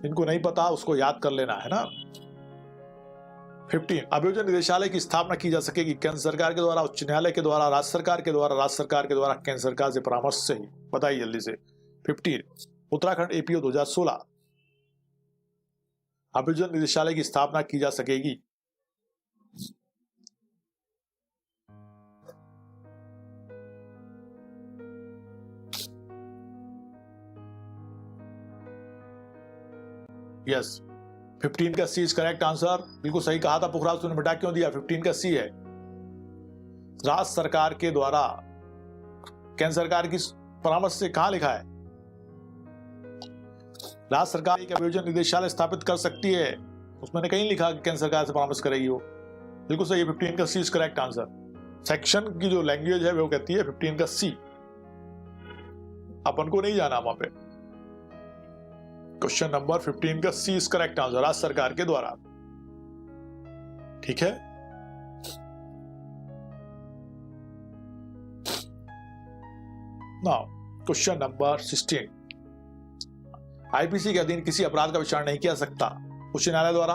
[SPEAKER 1] इनको नहीं पता उसको याद कर लेना है ना। 15 अभियोजन निदेशालय की स्थापना की जा सकेगी केंद्र सरकार के द्वारा, उच्च न्यायालय के द्वारा, राज्य सरकार के द्वारा, राज्य सरकार के द्वारा, केंद्र सरकार से परामर्श से ही। बताइए जल्दी से। 15 उत्तराखंड एपीओ 2016 अभियोजन निदेशालय की स्थापना की जा सकेगी। यस 15 का सी इज करेक्ट आंसर। बिल्कुल सही कहा था पुखराज, तूने बेटा क्यों दिया? 15 का सी है। राज्य सरकार के द्वारा केंद्र सरकार की परामर्श से कहां लिखा है? राज्य सरकार एक अभियोजन निदेशालय स्थापित कर सकती है, उसमें कहीं लिखा कि केंद्र सरकार से परामर्श करेगी वो। बिल्कुल सही है, 15 का C is correct answer. Section की जो लैंग्वेज है वो कहती है 15 का सी, अपन को नहीं जाना वहां पे। क्वेश्चन नंबर 15 का सी इज करेक्ट आंसर, राज्य सरकार के द्वारा। ठीक है, नाउ क्वेश्चन नंबर 16, आईपीसी के अधीन किसी अपराध का विचार नहीं किया सकता उच्च न्यायालय द्वारा।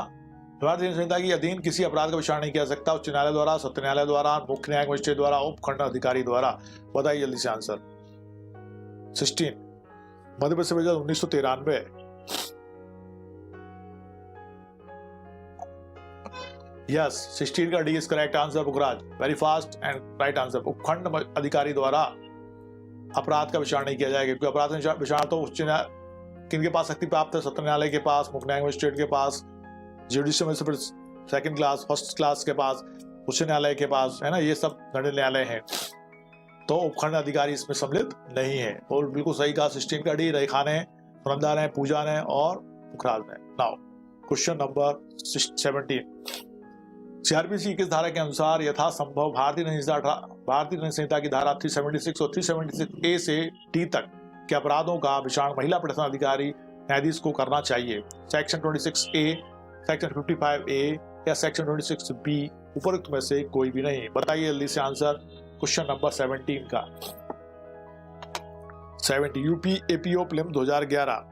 [SPEAKER 1] भारतीय संहिता के अधीन किसी अपराध का विचार नहीं किया सकता उच्च न्यायालय द्वारा, सत्र न्यायालय द्वारा, मुख्य न्यायिक मजिस्ट्रेट द्वारा, उपखंड अधिकारी द्वारा। बताइए जल्दी से आंसर। 16 मध्य प्रदेश विभाजन 1993। यस, 16 का D is correct answer Pukhraj, very fast and right answer. उपखंड अधिकारी द्वारा अपराध का विचार नहीं किया जाएगा, क्योंकि अपराध का विचार तो उच्च न्यायालय किनके पास शक्ति प्राप्त है? सत्र न्यायालय के पास, मुख्य न्यायिक मजिस्ट्रेट के पास, judicial magistrate second class, first class के पास, उच्च न्यायालय के पास, है ना, ये सब दंड न्यायालय हैं। तो उपखंड अधिकारी इसमें सम्मिलित नहीं है। और बिल्कुल सही कहा 16 का डी, रेखा ने, सुनंदा ने, पूजा ने और पुखराज ने। नाउ क्वेश्चन नंबर 17, सीआरपीसी किस धारा के अनुसार यथासंभव भारतीय न्याय संहिता की धारा 376 और 376 ए से डी तक के अपराधों का विचार महिला प्रशासन अधिकारी न्यायाधीश को करना चाहिए? सेक्शन 26 ए, सेक्शन 55 ए या सेक्शन 26 बी, उपरोक्त में से कोई भी नहीं। बताइए जल्दी से आंसर क्वेश्चन नंबर 17 का। 70 यूपी एपीओ प्रीलिम 2011।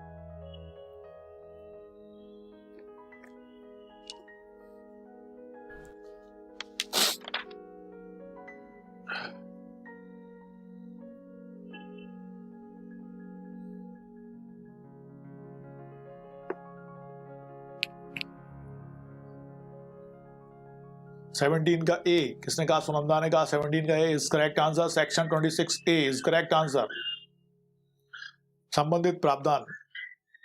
[SPEAKER 1] सेवनटीन का ए किसने कहा? सुनंदा ने कहा 17 का A is correct answer. Section 26 A is correct answer. संबंधित प्रावधान,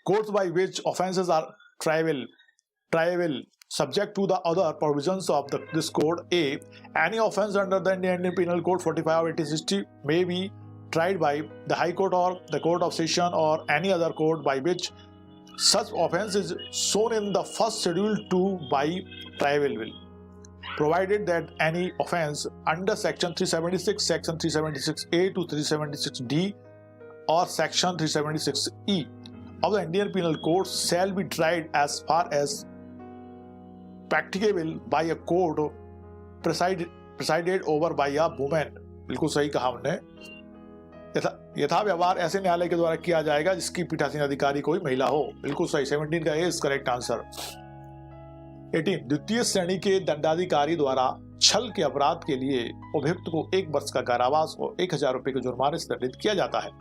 [SPEAKER 1] courts by which offences are triable subject to the other provisions of this code. A, any offense under the Indian Penal Code 45 or 1860 may be tried by the High Court or the Court of Session or any other court by which such offense is shown in the first schedule 2 by tribal will, provided that any offense under section 376, section 376A to 376D or section 376E of the Indian Penal Code shall be tried as far as practicable by a court presided over by a woman। बिल्कुल सही कहा हमने। यथा व्यवहार ऐसे न्यायालय के द्वारा किया जाएगा जिसकी पीठासीन अधिकारी कोई महिला हो। बिल्कुल सही, 17 का ए इज करेक्ट आंसर। 18 द्वितीय श्रेणी के दंडाधिकारी द्वारा छल के अपराध के लिए अभियुक्त को 1 वर्ष का कारावास और 1000 रुपए के जुर्माने से दंडित किया जाता है।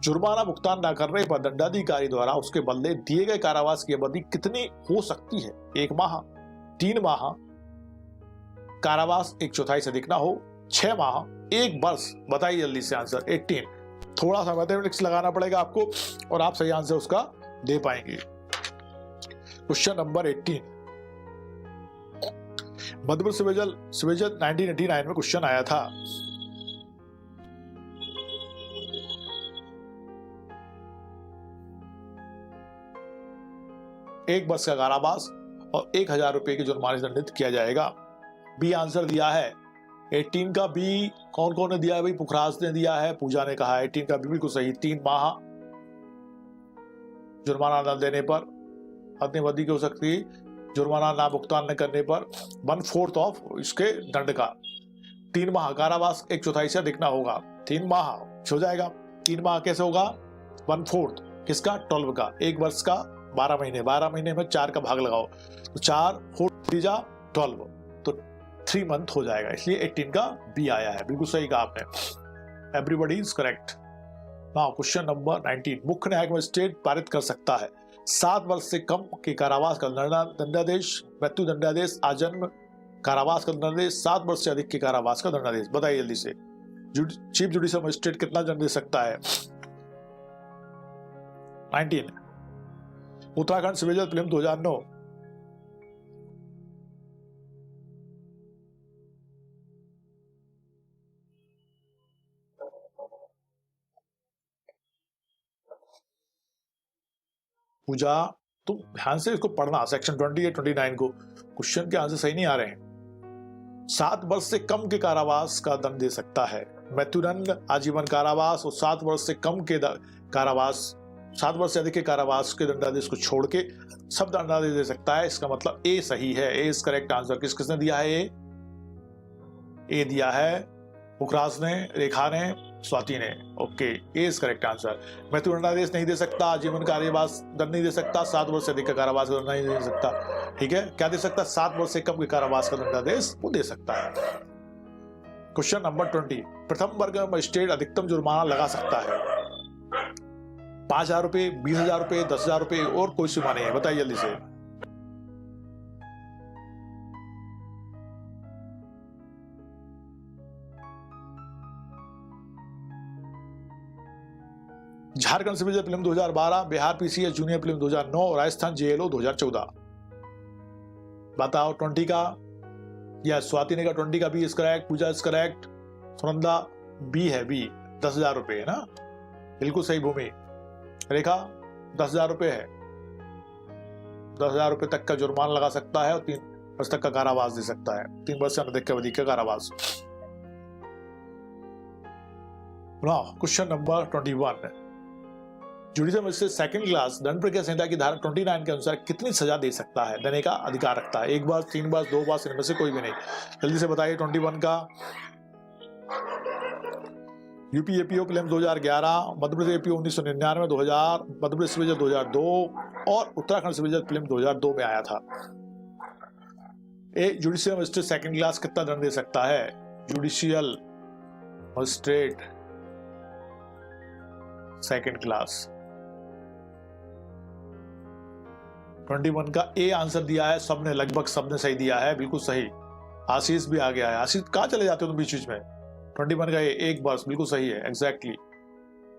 [SPEAKER 1] जुर्माना भुगतान न करने पर दंडाधिकारी द्वारा उसके बदले दिए गए कारावास की अवधि कितनी हो सकती है? 1 माह, 3 माह, कारावास 1/4 से अधिक ना हो, 6 माह, 1 वर्ष। बताइए जल्दी से आंसर। 18 थोड़ा सा मैथमेटिक्स लगाना पड़ेगा आपको और आप सही आंसर उसका दे पाएंगे। Question number 18, Madhya Pradesh civil 1989 में क्वेश्चन आया था। एक वर्ष का कारावास और 1000 रुपए के जुर्माने से दंडित किया जाएगा। बी आंसर दिया है। 18 का बी कौन कौन ने दिया है भाई? पुखराज ने दिया है, पूजा ने कहा है। 18 का बी बिल्कुल सही। 3 माह जुर्माना न देने पर अवधि की हो सकती है, जुर्माना ना भुगतान न करने पर 1/4 ऑफ इसके दंड का। 3 माह कारावास 1/4 से अधिक ना होगा। 3 माह हो जाएगा। 3 माह कैसे होगा? 1/4 किसका? 12 का। 1 वर्ष का 12 महीने, 12 महीने में 4 का भाग लगाओ तो 4 4 12 तो 3 मंथ हो जाएगा। इसलिए 18 का बी आया है। बिल्कुल सही कहा आपने। Everybody is correct. Now question number 19, मुख्य न्यायिक मजिस्ट्रेट पारित कर सकता है 7 वर्ष से कम के कारावास का दंडादेश, मृत्यु दंडादेश, आजन्म कारावास का दंडादेश, 7 वर्ष से अधिक के कारावास का दंडादेश। बताइए जल्दी से। चीफ जुडिशियल मजिस्ट्रेट कितना दंड दे सकता है? 19 उत्तराखंड सिविल प्रीलिम 2009। पूजा, तुम ध्यान से इसको पढ़ना, सेक्शन 20 या 29 को, क्वेश्चन के आंसर सही नहीं आ रहे हैं। 7 वर्ष से कम के कारावास का दंड दे सकता है, मृत्युदंड, आजीवन कारावास और 7 वर्ष से कम के कारावास, 7 वर्ष से अधिक के कारावास के दंडादेश को छोड़ के सब दंडादेश दे सकता है। इसका मतलब ए सही है, ए इज करेक्ट आंसर। किसने दिया है? ए दिया है पुखराज ने, रेखा ने, स्वाति ने। Okay, A is correct answer. मृत्युदंडादेश नहीं दे सकता, आजीवन कारावास दंड नहीं दे सकता, 7 वर्ष से अधिक का कारावास का दंड नहीं दे सकता। ठीक है, क्या दे सकता है? 7 वर्ष से कम के कारावास का दंडादेश वो दे सकता है। क्वेश्चन नंबर 20, प्रथम वर्ग में मजिस्ट्रेट अधिकतम जुर्माना लगा सकता है 5,000 रुपए, 20,000 रुपए, 10,000 रुपए और कोई सीमा नहीं है। बताइए जल्दी से। झारखंड सिविल जज film 2012, Bihar PCS junior film 2009, Rajasthan JLO 2014। बताओ 20 का, या स्वाति ने का 20 का B is correct, Pooja is correct, Sunanda B है, बी 10,000 रुपए है ना, बिल्कुल सही। भूमि, रेखा 10,000 रुपए है, 10,000 रुपए तक का जुर्माना लगा सकता है और 3 वर्ष तक का कारावास दे सकता है, 3 वर्ष से अधिक का अधिक का कारावास। Question number 21, judicial magistrate second class दंड प्रक्रिया संहिता की धारा 29 के अनुसार कितनी सजा दे सकता है, देने का अधिकार रखता है? 1 बार, 3 बार, 2 बार, इनमें से कोई भी नहीं। जल्दी से बताइए। 21 का UP APO claim 2011, Madhya Pradesh APO 1999, 2000, Madhya Pradesh civil जज 2002 और उत्तराखंड सिविल जज फिल्म 2002 में आया था। जुडिशियल मजिस्ट्रेट सेकंड क्लास कितना दंड दे सकता है? जुडिशियल मजिस्ट्रेट सेकंड क्लास 21 का ए आंसर दिया है सबने, लगभग सबने सही दिया है, बिल्कुल सही। आशीष भी आ गया है। आशीष कहां चले जाते हो तुम बीच में? 21 का ए 1 वर्ष, बिल्कुल सही है, एग्जैक्टली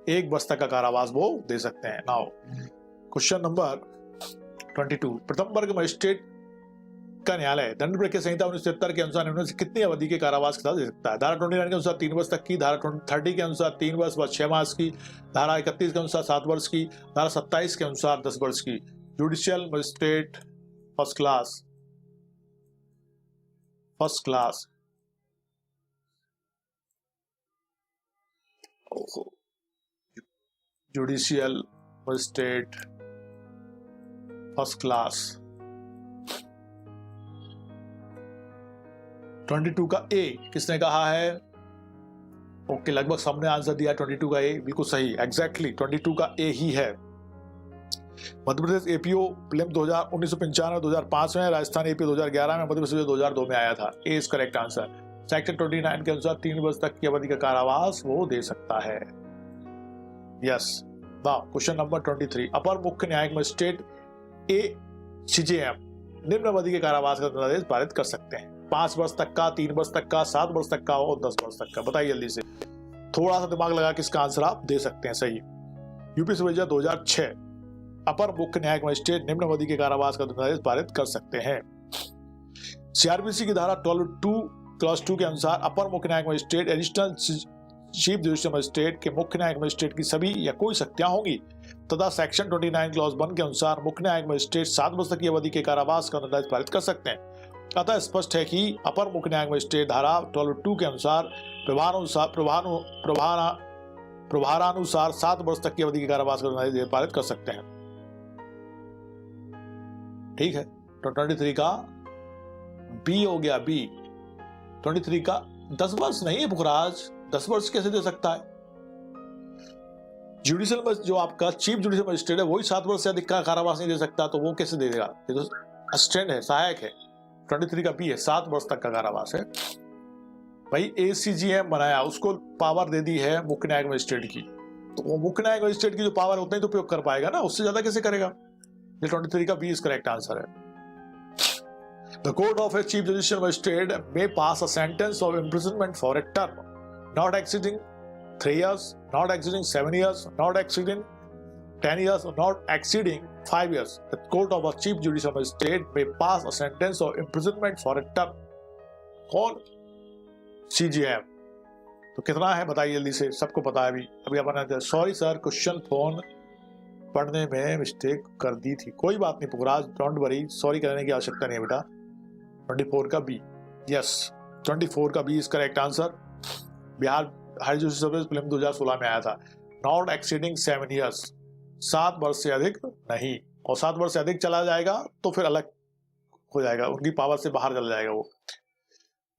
[SPEAKER 1] 1 वर्ष तक का कारावास वो दे सकते हैं। नाउ क्वेश्चन नंबर 22, प्रथम वर्ग मजिस्ट्रेट का न्यायालय दंड प्रक्रिया संहिता 1973 के अनुसार निम्न से कितनी अवधि के कारावास की सजा दे सकता है? धारा 29 के अनुसार 3 वर्ष तक की, धारा 30 के अनुसार 3 वर्ष व 6 मास की, धारा 31 के अनुसार 7 वर्ष की, धारा 27 के अनुसार 10 वर्ष की। Judicial magistrate first class judicial magistrate first class 22 का ए किसने कहा है? ओके, लगभग सबने आंसर दिया। 22 का ए बिल्कुल सही, एग्जैक्टली 22 का ए ही है। मध्य प्रदेश एपीओ फिल्म 1995, 2005 में, राजस्थान एपीओ 2011 में, मध्य प्रदेश 2002 में आया था। ए इज करेक्ट आंसर। सेक्शन 29 के अनुसार 3 वर्ष तक की अवधि का कारावास वो दे सकता है। यस। क्वेश्चन नंबर 23, अपर मुख्य न्यायिक मजिस्ट्रेट ACJM निम्न अवधि के कारावास का दंडादेश पारित कर सकते हैं? 5 वर्ष तक का, 3 वर्ष तक का, 7 वर्ष तक का और 10 वर्ष तक का। बताइए जल्दी से, थोड़ा सा दिमाग लगा के इसका आंसर आप दे सकते हैं। सही। यूपी सिविल जज 2006, अपर मुख्य न्यायिक मजिस्ट्रेट निम्न अवधि के कारावास का दंडादेश पारित कर सकते हैं। सीआरपीसी की धारा 12(2) क्लॉज 2 के अनुसार अपर मुख्य न्यायिक magistrate, additional chief judicial magistrate के मुख्य न्यायिक मजिस्ट्रेट की सभी या कोई शक्तियां होंगी तथा सेक्शन 29 क्लॉज 1 के अनुसार मुख्य न्यायिक मजिस्ट्रेट 7 वर्ष की अवधि के कारावास का दंडादेश पारित कर सकते हैं। अतः स्पष्ट है कि अपर मुख्य न्यायिक मजिस्ट्रेट धारा 12(2) के अनुसार प्रभारानुसार 7 वर्ष तक की अवधि के कारावास का दंडादेश पारित कर सकते हैं। ठीक है, तो 23 का बी हो गया, बी। 23 का 10 वर्ष नहीं है पुखराज, 10 वर्ष कैसे दे सकता है? जुडिशियल जो आपका चीफ जुडिशियल मजिस्ट्रेट है वही 7 वर्ष से अधिक का कारावास नहीं दे सकता, तो वो कैसे देगा? ये तो असिस्टेंट है, सहायक है। 23 का बी है, 7 वर्ष तक का कारावास है। भाई ACGM बनाया, उसको पावर दे दी है मुख्य न्यायिक मजिस्ट्रेट की, तो वो मुख्य न्यायिक मजिस्ट्रेट की जो पावर है उतना ही तो उपयोग कर पाएगा ना, उससे ज्यादा कैसे करेगा? ये 23 का बी इज करेक्ट आंसर है। The court of a chief judicial magistrate may pass a sentence of imprisonment for a term not exceeding 3 years, not exceeding 7 years, not exceeding 10 years, or not exceeding 5 years. The court of a chief judicial magistrate may pass a sentence of imprisonment for a term. कौन? CJM। तो कितना है बताइए जल्दी से, सबको पता है अभी अपन। सॉरी सर, क्वेश्चन फोन पढ़ने में मिस्टेक कर दी थी। कोई बात नहीं पुखराज, डोंट वरी, सॉरी करने की आवश्यकता नहीं है बेटा। 24 का बी, यस 24 का B is correct answer. Bihar higher education service film 2016 में आया था। नॉट एक्सीडिंग 7 ईयर्स, 7 वर्ष से अधिक नहीं, और 7 वर्ष से अधिक चला जाएगा तो फिर अलग हो जाएगा, उनकी पावर से बाहर चला जाएगा वो।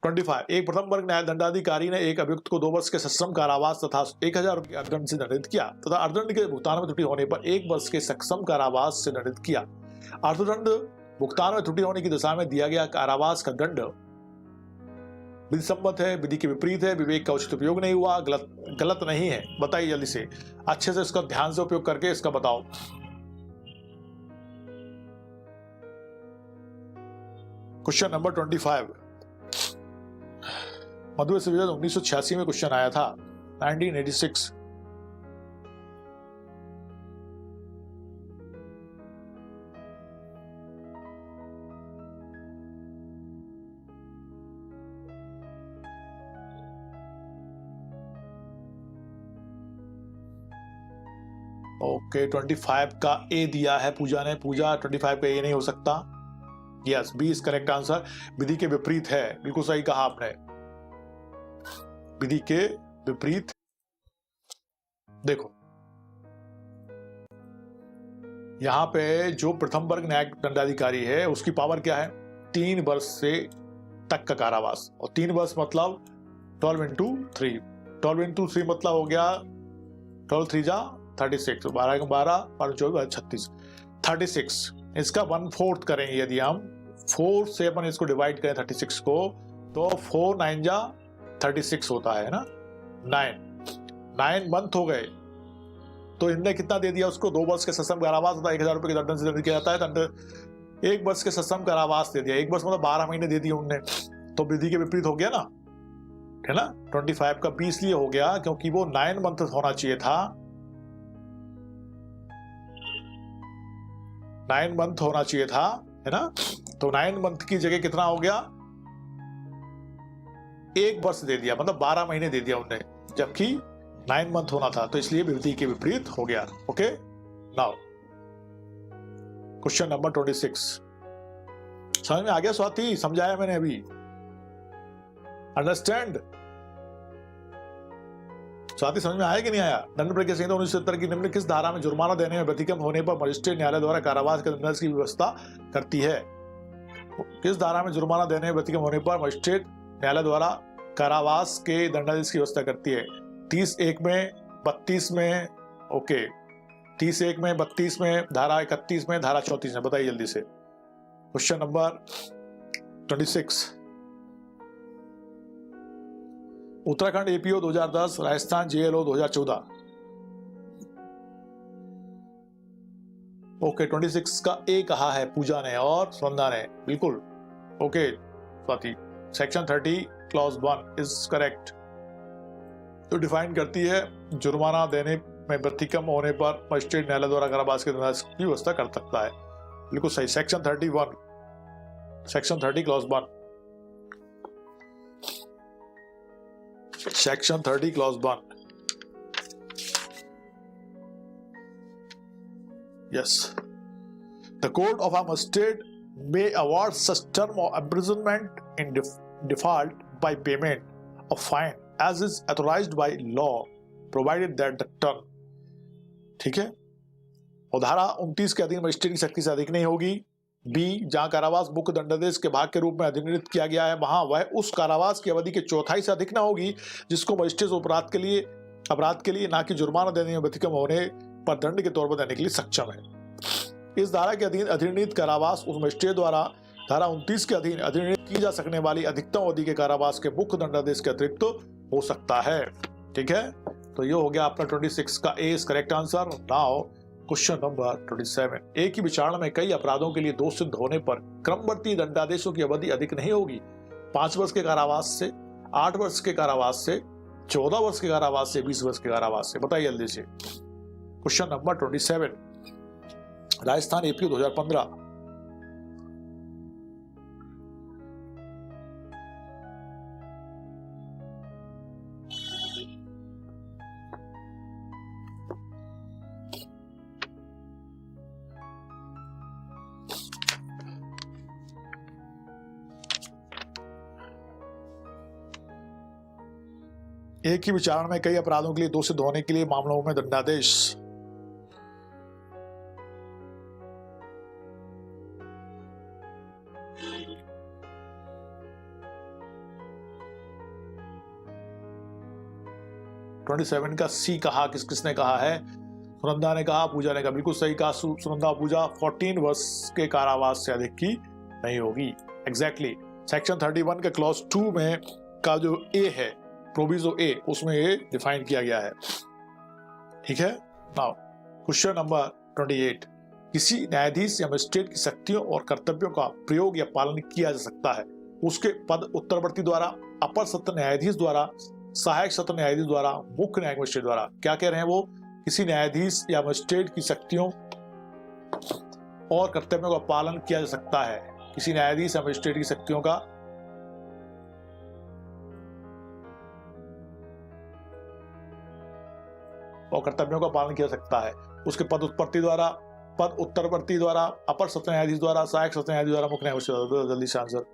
[SPEAKER 1] 25, एक प्रथम वर्ग न्याय दंडाधिकारी ने एक अभियुक्त को 2 वर्ष के सश्रम कारावास तथा 1000 रुपये अर्थदंड से दंडित किया तथा अर्थदंड के भुगतान में त्रुटि होने पर 1 वर्ष के सश्रम कारावास से दंडित किया। अर्थदंड भुगतान में त्रुटि होने की दशा में दिया गया कारावास का दंड विधि सम्मत है, विधि के विपरीत है, विवेक का उचित उपयोग नहीं हुआ, गलत नहीं है। बताइए जल्दी से, अच्छे से इसका ध्यान से उपयोग करके इसका बताओ। क्वेश्चन नंबर 25, मधु विश्वविद्यालय 1986 में क्वेश्चन आया था, 1986। ओके 25 का ए दिया है पूजा ने, पूजा 25 का ए नहीं हो सकता। Yes B is correct answer, विधि के विपरीत है, बिल्कुल सही कहा आपने, विधि के विपरीत। देखो यहां पे जो प्रथम वर्ग न्यायिक दंडाधिकारी है उसकी पावर क्या है, 3 वर्ष से तक का कारावास, और 3 वर्ष मतलब 12 into 3, 12 into 3 मतलब हो गया 12 3 जा 36, 12 का 12, 12 24 36, 36। इसका 1/4 करेंगे यदि हम 4 से अपन इसको डिवाइड करें 36 को, तो 4 9 जा 36 होता है ना, 9 मंथ हो गए। तो इनने कितना दे दिया उसको, 2 वर्ष के सश्रम कारावास तथा 1000 रुपए के दंड से दंडित किया जाता है। 1 वर्ष के सश्रम कारावास दे दिया, 1 वर्ष मतलब 12 महीने दे दिए उनने, तो विधि के विपरीत हो गया ना, है ना। 25 का 20 इसलिए हो गया क्योंकि वो 9 मंथ होना चाहिए था, 9 मंथ होना चाहिए था, है ना। तो 9 मंथ की जगह कितना हो गया, 1 वर्ष दे दिया, मतलब 12 महीने दे दिया उन्होंने, जबकि 9 मंथ होना था, तो इसलिए विधि के विपरीत हो गया। ओके नाउ क्वेश्चन नंबर 26, समझ में आ गया स्वाति, समझाया मैंने अभी, अंडरस्टैंड स्वाति, समझ में आया कि नहीं आया। दंड प्रक्रिया संहिता 1970 की निम्न किस धारा में जुर्माना देने में व्यतिक्रम होने पर मजिस्ट्रेट न्यायालय द्वारा कारावास के दंडादेश की व्यवस्था करती है। किस धारा में जुर्माना देने में व्यतिक्रम होने पर मजिस्ट्रेट न्यायालय द्वारा कारावास के दंडादेश की व्यवस्था करती है। 30(1) में, 32 में, ओके 30(1) में, 32 में, धारा 31 में, धारा 34 में। बताइए जल्दी से। Question number 26, Uttarakhand APO 2010, Rajasthan JLO 2014। Okay 26 का ए कहा है पूजा ने और स्वंदा ने, बिल्कुल okay Swati. Section 30 clause 1 is correct, तो डिफाइन करती है जुर्माना देने में व्यतिक्रम होने पर मजिस्ट्रेट न्यायालय द्वारा कारावास के दंडादेश की व्यवस्था कर सकता है, बिल्कुल सही। Section 31, section 30 clause 1, Section 30 clause 1, yes, the court of a magistrate may award such term of imprisonment in default by payment of fine as is authorized by law provided that the term, ठीक है। और धारा 29 के अधीन magistrate की शक्ति से अधिक नहीं होगी। बी, जहां कारावास मुख्य दंडादेश के भाग के रूप में अधिनिर्मित किया गया है वहां वह उस कारावास की अवधि के चौथाई से अधिक न होगी जिसको मजिस्ट्रेट अपराध के लिए ना कि जुर्माना देने में व्यतिक्रम होने पर दंड के तौर पर देने के लिए सक्षम है। इस धारा के अधीन अधिनिर्मित कारावास उस मजिस्ट्रेट द्वारा धारा 29 के अधीन अधिनिर्मित की जा सकने वाली अधिकतम अवधि के कारावास के मुख्य दंडादेश के अतिरिक्त हो सकता है, ठीक है। तो ये हो गया आपका 26 का A is correct answer. Now question number 27, एक ही विचारणा में कई अपराधों के लिए दोष सिद्ध होने पर क्रमवर्ती दंडादेशों की अवधि अधिक नहीं होगी 5 वर्ष के कारावास से, 8 वर्ष के कारावास से, 14 वर्ष के कारावास से, 20 वर्ष के कारावास से। बताइए जल्दी से। क्वेश्चन नंबर 27, राजस्थान एपीओ 2015, एक ही विचारण में कई अपराधों के लिए दोषी होने के लिए मामलों में दंडादेश। ट्वेंटी 27 का सी कहा, किसने कहा है? सुनंदा ने कहा, पूजा ने कहा, बिल्कुल सही कहा सुनंदा पूजा। 14 वर्ष के कारावास से अधिक की नहीं होगी। एग्जैक्टली सेक्शन 31 के क्लॉज 2 में का जो ए है, प्रोविजो ए, उसमें ये डिफाइन किया गया है। ठीक है। नाउ क्वेश्चन नंबर 28, किसी न्यायाधीश या मजिस्ट्रेट की शक्तियों और कर्तव्यों का प्रयोग या पालन किया जा सकता है उसके पद उत्तरवर्ती द्वारा, अपर सत्र न्यायाधीश द्वारा, सहायक सत्र न्यायाधीश द्वारा, मुख्य न्यायिक मजिस्ट्रेट द्वारा। क्या कह रहे हैं वो? किसी न्यायाधीश या मजिस्ट्रेट की शक्तियों और कर्तव्यों का पालन किया जा सकता है। किसी न्यायाधीश या मजिस्ट्रेट की शक्तियों का और कर्तव्यों का पालन किया जा सकता है उसके पद उत्तरवर्ती द्वारा, अपर सत्र न्यायाधीश द्वारा, सहायक सत्र न्यायाधीश द्वारा, मुख्य न्यायिक मजिस्ट्रेट द्वारा। जल्दी से आंसर।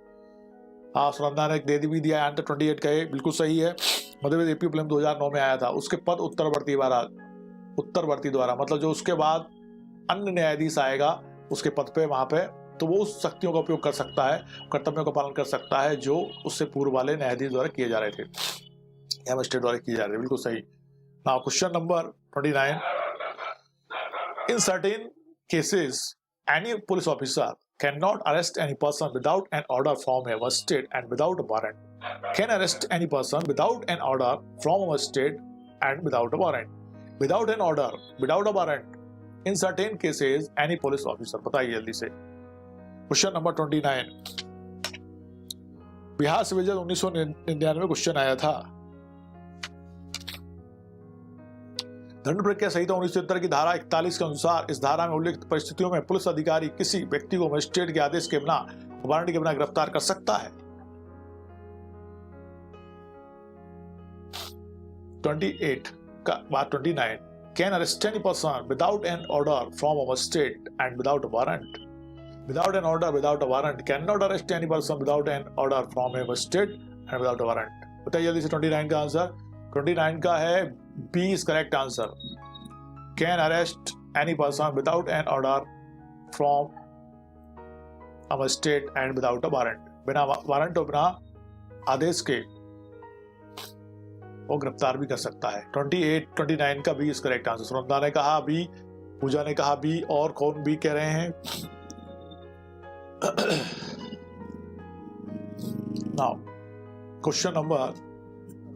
[SPEAKER 1] हाँ, सुनंदा ने दे भी दिया आंसर 28 का, बिल्कुल सही है। मध्यप्रदेश एपी प्रीलिम 2009 में आया था। उसके पद उत्तरवर्ती द्वारा मतलब जो उसके बाद अन्य न्यायाधीश आएगा उसके पद पे, वहां पे, तो वो उस शक्तियों का उपयोग कर सकता है, कर्तव्यों का पालन कर सकता है जो उससे पूर्व वाले न्यायाधीश द्वारा किए जा रहे थे या मजिस्ट्रेट द्वारा किए जा रहे थे। बिल्कुल सही। Now question number 29, in certain cases any police officer cannot arrest any person without an order from a magistrate and without a warrant. Can arrest any person without an order from a magistrate and without a warrant. Without an order, without a warrant. In certain cases, any police officer. बताइए जल्दी से। Question number 29, Bihar civil जज 1999 में question आया था। दंड प्रक्रिया संहिता 1973 की धारा 41 के अनुसार इस धारा में उल्लिखित परिस्थितियों में पुलिस अधिकारी किसी व्यक्ति को मजिस्ट्रेट के आदेश के बिना, वारंट के बिना गिरफ्तार कर सकता है। 28 का बाद 29, can arrest any person without an order from a magistrate and without a warrant. Without an order, without a warrant, can not arrest any person without an order from a magistrate and without a warrant. बताइए जल्दी से 29 का आंसर। 29 का है B is correct answer. Can arrest any person without an order from a magistrate and without a warrant. बिना warrant और बिना आदेश के वो गिरफ्तार भी कर सकता है। 29 का B is correct answer. Sunanda ने कहा बी, पूजा ने कहा बी, और कौन बी कह रहे हैं? नाउ क्वेश्चन नंबर,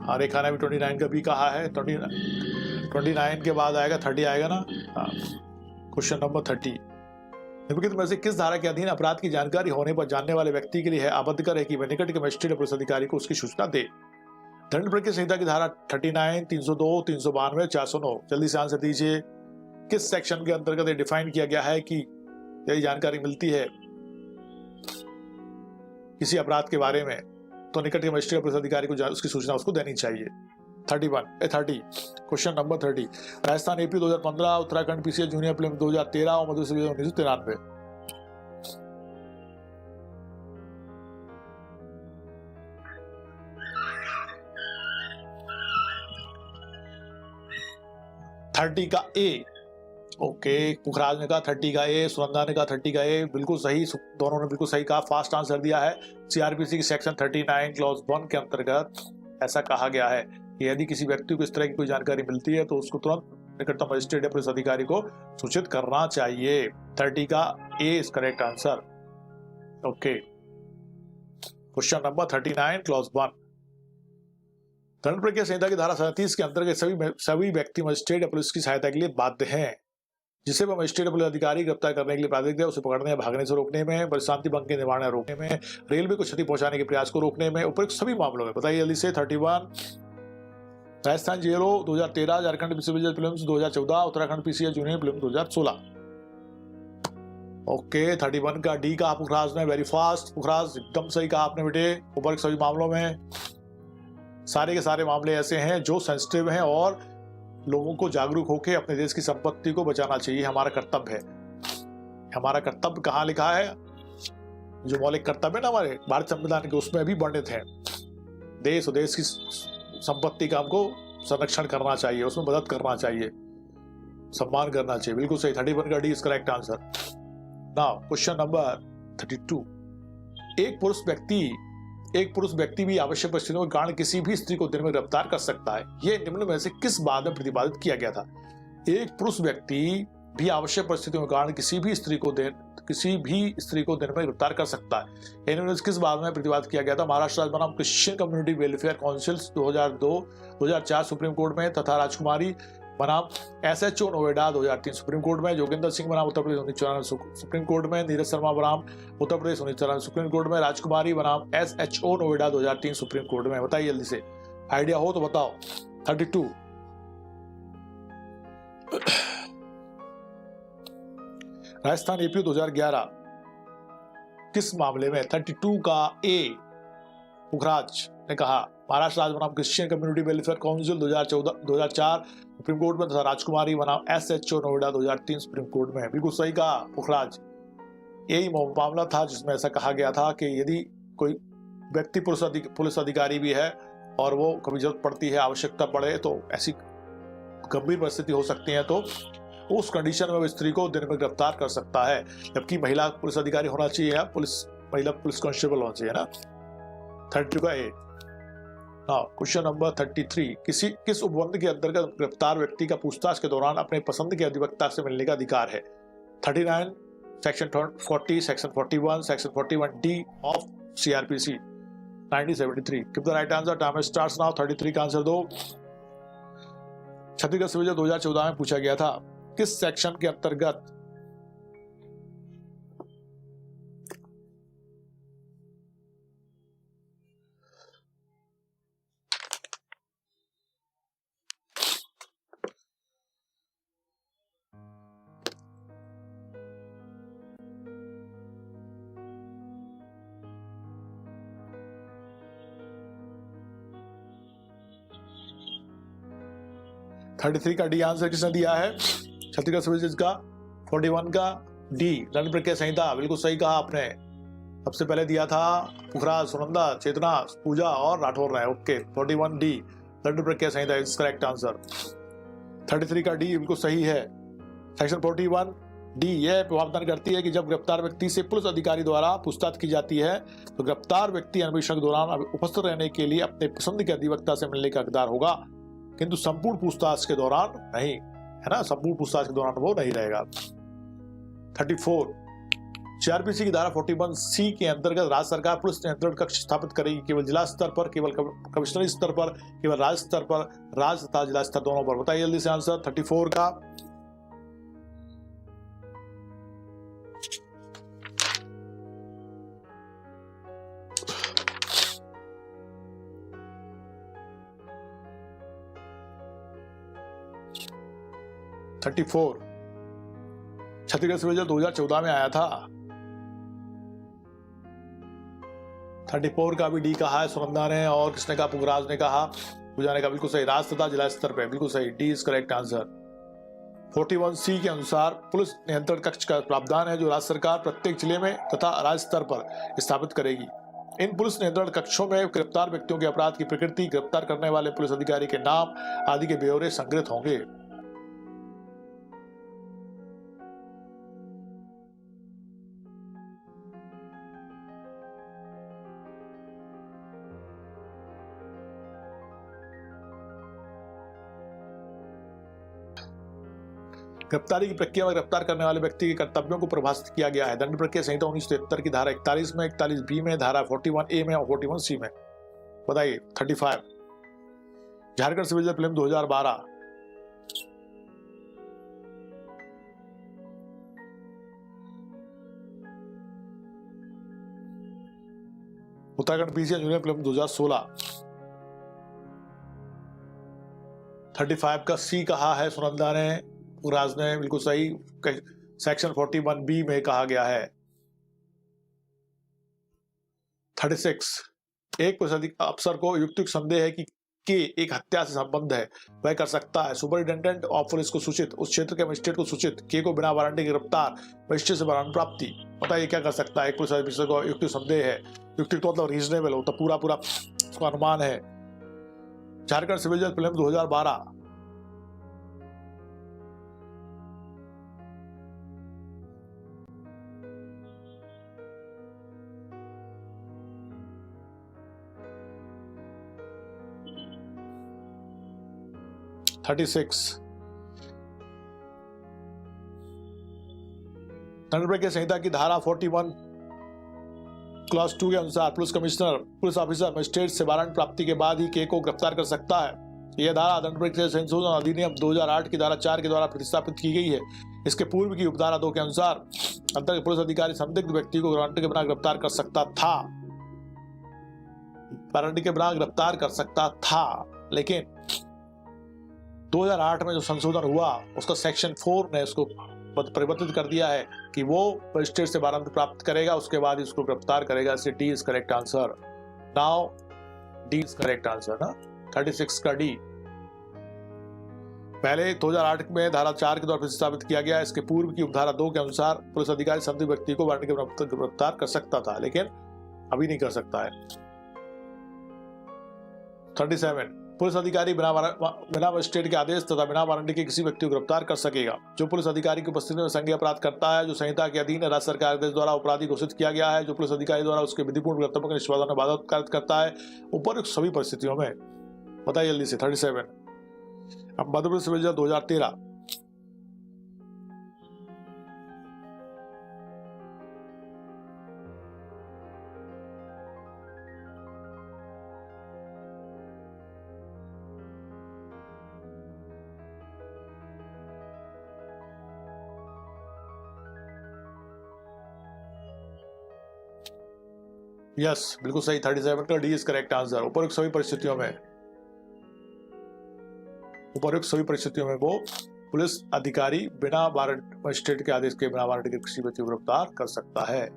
[SPEAKER 1] हाँ, रेखा ने भी 29 का भी कहा है। 29 के बाद आएगा 30 आएगा ना। हाँ, क्वेश्चन नंबर 30, निम्नलिखित में से किस धारा के अधीन अपराध की जानकारी होने पर जानने वाले व्यक्ति के लिए है आबद्धकर है कि वह निकट के मजिस्ट्रेट या पुलिस अधिकारी को उसकी सूचना दे। दंड प्रक्रिया संहिता की धारा 39, 302, 392, 409। जल्दी से आंसर दीजिए। किस सेक्शन के अंतर्गत ये डिफाइन किया गया है कि यही जानकारी मिलती है किसी अपराध के बारे में तो निकट के मजिस्ट्रेट पुलिस अधिकारी को उसकी सूचना उसको देनी चाहिए। 30 question number 30, Rajasthan AP 2015, Uttarakhand PCS junior prelim 2013 और मध्य प्रदेश 1993। थर्टी का ए, ओके, पुखराज ने कहा 30 का ए, सुनंदा ने कहा 30 का ए, बिल्कुल सही, दोनों ने बिल्कुल सही कहा, फास्ट आंसर दिया है। सीआरपीसी की सेक्शन 39 क्लॉज 1 के अंतर्गत ऐसा कहा गया है कि यदि किसी व्यक्ति को इस तरह की कोई जानकारी मिलती है तो उसको तुरंत निकटतम मजिस्ट्रेट या पुलिस अधिकारी को सूचित करना चाहिए। 30 का A is correct answer. Okay, question number 39 clause 1, दंड प्रक्रिया संहिता की धारा 37 के अंतर्गत सभी व्यक्ति मजिस्ट्रेट या पुलिस की सहायता के लिए बाध्य हैं जिसे वह मजिस्ट्रेट या पुलिस अधिकारी गिरफ्तार करने के लिए प्राधिकृत है, उसे पकड़ने या भागने से रोकने में, शांति भंग के निर्माण रोकने में, रेलवे को क्षति पहुंचाने के प्रयास को रोकने में, उपयुक्त सभी मामलों में। बताइए जल्दी से। 31, राजस्थान जेलो 2013, झारखंड सिविल जज prelims 2014, Uttarakhand PCS junior prelims 2016। Okay, 31 का डी कहा पुखराज ने, वेरी फास्ट पुखराज, एकदम सही कहा आपने बेटे। उपयुक्त सभी मामलों में, सारे के सारे मामले ऐसे हैं जो सेंसिटिव हैं और लोगों को जागरूक होकर अपने देश की संपत्ति को बचाना चाहिए, हमारा कर्तव्य है। हमारा कर्तव्य कहाँ लिखा है? जो मौलिक कर्तव्य है ना हमारे भारत संविधान के, उसमें भी वर्णित है। देश और देश की संपत्ति का हमको संरक्षण करना चाहिए, उसमें मदद करना चाहिए, सम्मान करना चाहिए। बिल्कुल सही, 31 का D is correct answer. Now question number 32। एक पुरुष व्यक्ति भी आवश्यक परिस्थितियों के कारण किसी भी स्त्री को दिन में गिरफ्तार कर सकता है। यह निम्न में से किस बात में प्रतिपादित किया गया था? एक पुरुष व्यक्ति भी आवश्यक परिस्थितियों के कारण किसी भी स्त्री को दिन में गिरफ्तार कर सकता है। इनमें से किस बात में प्रतिपादित किया गया था? महाराष्ट्र राज्य बनाम Christian community welfare councils 2002-2004 supreme court में, तथा राजकुमारी बनाम SHO नोएडा 2003 सुप्रीम कोर्ट में, जोगिंदर सिंह बनाम उत्तर प्रदेश 1994 सुप्रीम कोर्ट में, नीरज शर्मा बनाम उत्तर प्रदेश 1994 सुप्रीम कोर्ट में, राजकुमारी बनाम SHO नोएडा 2003 सुप्रीम कोर्ट में। बताइए जल्दी से, आइडिया हो तो बताओ। 32। राजस्थान AP 2011 किस मामले में? 32 का ए पुखराज ने कहा। महाराष्ट्र राज्य बनाम Christian community welfare council 2004 supreme court में, तथा राजकुमारी बनाम SHO नोएडा 2003 सुप्रीम कोर्ट में। बिल्कुल सही कहा पुखराज। यही मामला था जिसमें ऐसा कहा गया था कि यदि कोई व्यक्ति पुलिस अधिकारी भी है और वो कभी जरूरत पड़ती है, आवश्यकता पड़े, तो ऐसी गंभीर परिस्थिति हो सकती है, तो उस कंडीशन में वो स्त्री को दिन में गिरफ्तार कर सकता है। जबकि महिला पुलिस अधिकारी होना चाहिए, महिला पुलिस कांस्टेबल होना चाहिए ना। 32 का ए। Question number 33। किस उपबंध के अंतर्गत गिरफ्तार व्यक्ति का पूछताछ के दौरान अपने पसंद के अधिवक्ता से मिलने का अधिकार है? 39, section 40, section 41, section 41D of CRPC 1973। Give the right answer. Time starts now. 33 का आंसर दो। छत्तीसगढ़ सिविल 2014 में पूछा गया था, किस सेक्शन के अंतर्गत (33 का डी आंसर किसने दिया है? छत्तीसगढ़ सिविल जज का। 41 का डी दंड प्रक्रिया संहिता। बिल्कुल सही कहा आपने। सबसे पहले दिया था पुखराज, सुनंदा, चेतना, पूजा और राठौर ने। ओके, 41 डी दंड प्रक्रिया संहिता इज करेक्ट आंसर। 33 का डी बिल्कुल सही है। सेक्शन 41 डी यह प्रावधान करती है कि जब गिरफ्तार व्यक्ति से पुलिस अधिकारी द्वारा पूछताछ की जाती है तो गिरफ्तार व्यक्ति अन्वेषण के दौरान उपस्थित रहने के लिए अपने पसंद के अधिवक्ता से मिलने का हकदार होगा, किंतु संपूर्ण पूछताछ के दौरान नहीं, है ना। संपूर्ण पूछताछ के दौरान वो नहीं रहेगा। 34। CRPC की धारा 41C के अंतर्गत राज्य सरकार पुलिस नियंत्रण कक्ष स्थापित करेगी, केवल जिला स्तर पर, केवल कमिश्नरी स्तर पर, केवल राज्य स्तर पर, राज्य तथा जिला स्तर दोनों पर। बताइए जल्दी से आंसर 34 का। छत्तीसगढ़ सिविल जज 2014 में आया था। 34 का भी डी कहा है सुनंदा ने, और किसने कहा? पुखराज ने कहा। पूजा ने कहा। बिल्कुल सही, राज्य तथा जिला स्तर पे। बिल्कुल सही, D is correct answer. 41C के अनुसार पुलिस नियंत्रण कक्ष का प्रावधान है जो राज्य सरकार प्रत्येक जिले में तथा राज्य स्तर पर स्थापित करेगी। इन पुलिस नियंत्रण कक्षों में गिरफ्तार व्यक्तियों के अपराध की प्रकृति, गिरफ्तार करने वाले पुलिस अधिकारी के नाम आदि के ब्यौरे संग्रहित होंगे। गिरफ्तारी की प्रक्रिया में गिरफ्तार करने वाले व्यक्ति के कर्तव्यों को परिभाषित किया गया है। दंड प्रक्रिया संहिता 1973 की धारा 41 में, 41B में, धारा 41A में और 41C में। बताइए 35। झारखंड सिविल जज film 2012। Uttarakhand PCI junior film 2016। 35 का C कहा है सुनंदा ने, राज ने। बिल्कुल सही, सेक्शन 41B में कहा गया है। 36। एक पुलिस अफसर को युक्तियुक्त संदेह है कि एक हत्या से संबंध है, वह कर सकता है सुपरिटेंडेंट ऑफ पुलिस को सूचित, उस क्षेत्र के मजिस्ट्रेट को सूचित, के को बिना वारंटी गिरफ्तार, मजिस्ट्रेट से वारंट प्राप्ति। बताइए क्या कर सकता है? एक पुलिस अफसर को युक्तियुक्त संदेह है, युक्तियुक्त मतलब रीजनेबल हो, तो पूरा उसको अनुमान है झारखंड सिविल जज प्रीलिम्स 2012। दंड प्रक्रिया संहिता की धारा 41 क्लॉज 2 के अनुसार police commissioner police officer magistrate से वारंट प्राप्ति के बाद ही के को गिरफ्तार कर सकता है। यह धारा दंड प्रक्रिया संशोधन अधिनियम 2008 की धारा 4 के द्वारा प्रतिस्थापित की गई है। इसके पूर्व की उपधारा 2 के अनुसार अंतर्गत पुलिस अधिकारी संदिग्ध व्यक्ति को वारंट के बिना गिरफ्तार कर सकता था, वारंट के बिना गिरफ्तार कर सकता था। लेकिन 2008 में जो संशोधन हुआ उसका सेक्शन 4 ने उसको परिवर्तित कर दिया है कि वो मजिस्ट्रेट से वारंट प्राप्त करेगा, उसके बाद ही उसको गिरफ्तार करेगा। इसलिए D is correct answer. Now D is correct answer ना, 36 का डी। पहले 2008 में धारा 4 के द्वारा प्रतिस्थापित किया गया। इसके पूर्व की उपधारा 2 के अनुसार पुलिस अधिकारी संदिग्ध व्यक्ति को वारंट के बिना गिरफ्तार कर सकता था, लेकिन अभी नहीं कर सकता है। 37 पुलिस अधिकारी बिना मजिस्ट्रेट के आदेश तथा बिना वारंट के किसी व्यक्ति को गिरफ्तार कर सकेगा जो पुलिस अधिकारी की उपस्थिति में संज्ञेय अपराध करता है जो संहिता के अधीन राज्य सरकार के द्वारा अपराधी घोषित किया गया है, जो पुलिस अधिकारी द्वारा उसके विधिपूर्ण कर्तव्यों के निष्पादन में बाधा उत्पादित करता है ऊपर सभी परिस्थितियों में। बताइए जल्दी से। 37 अब मध्य प्रदेश सिविल जज 2013। यस बिल्कुल सही, 37 का डी इज करेक्ट आंसर। उपरोक्त सभी परिस्थितियों में वो पुलिस अधिकारी बिना वारंट मजिस्ट्रेट के आदेश के बिना वारंट के किसी व्यक्ति को गिरफ्तार कर सकता है।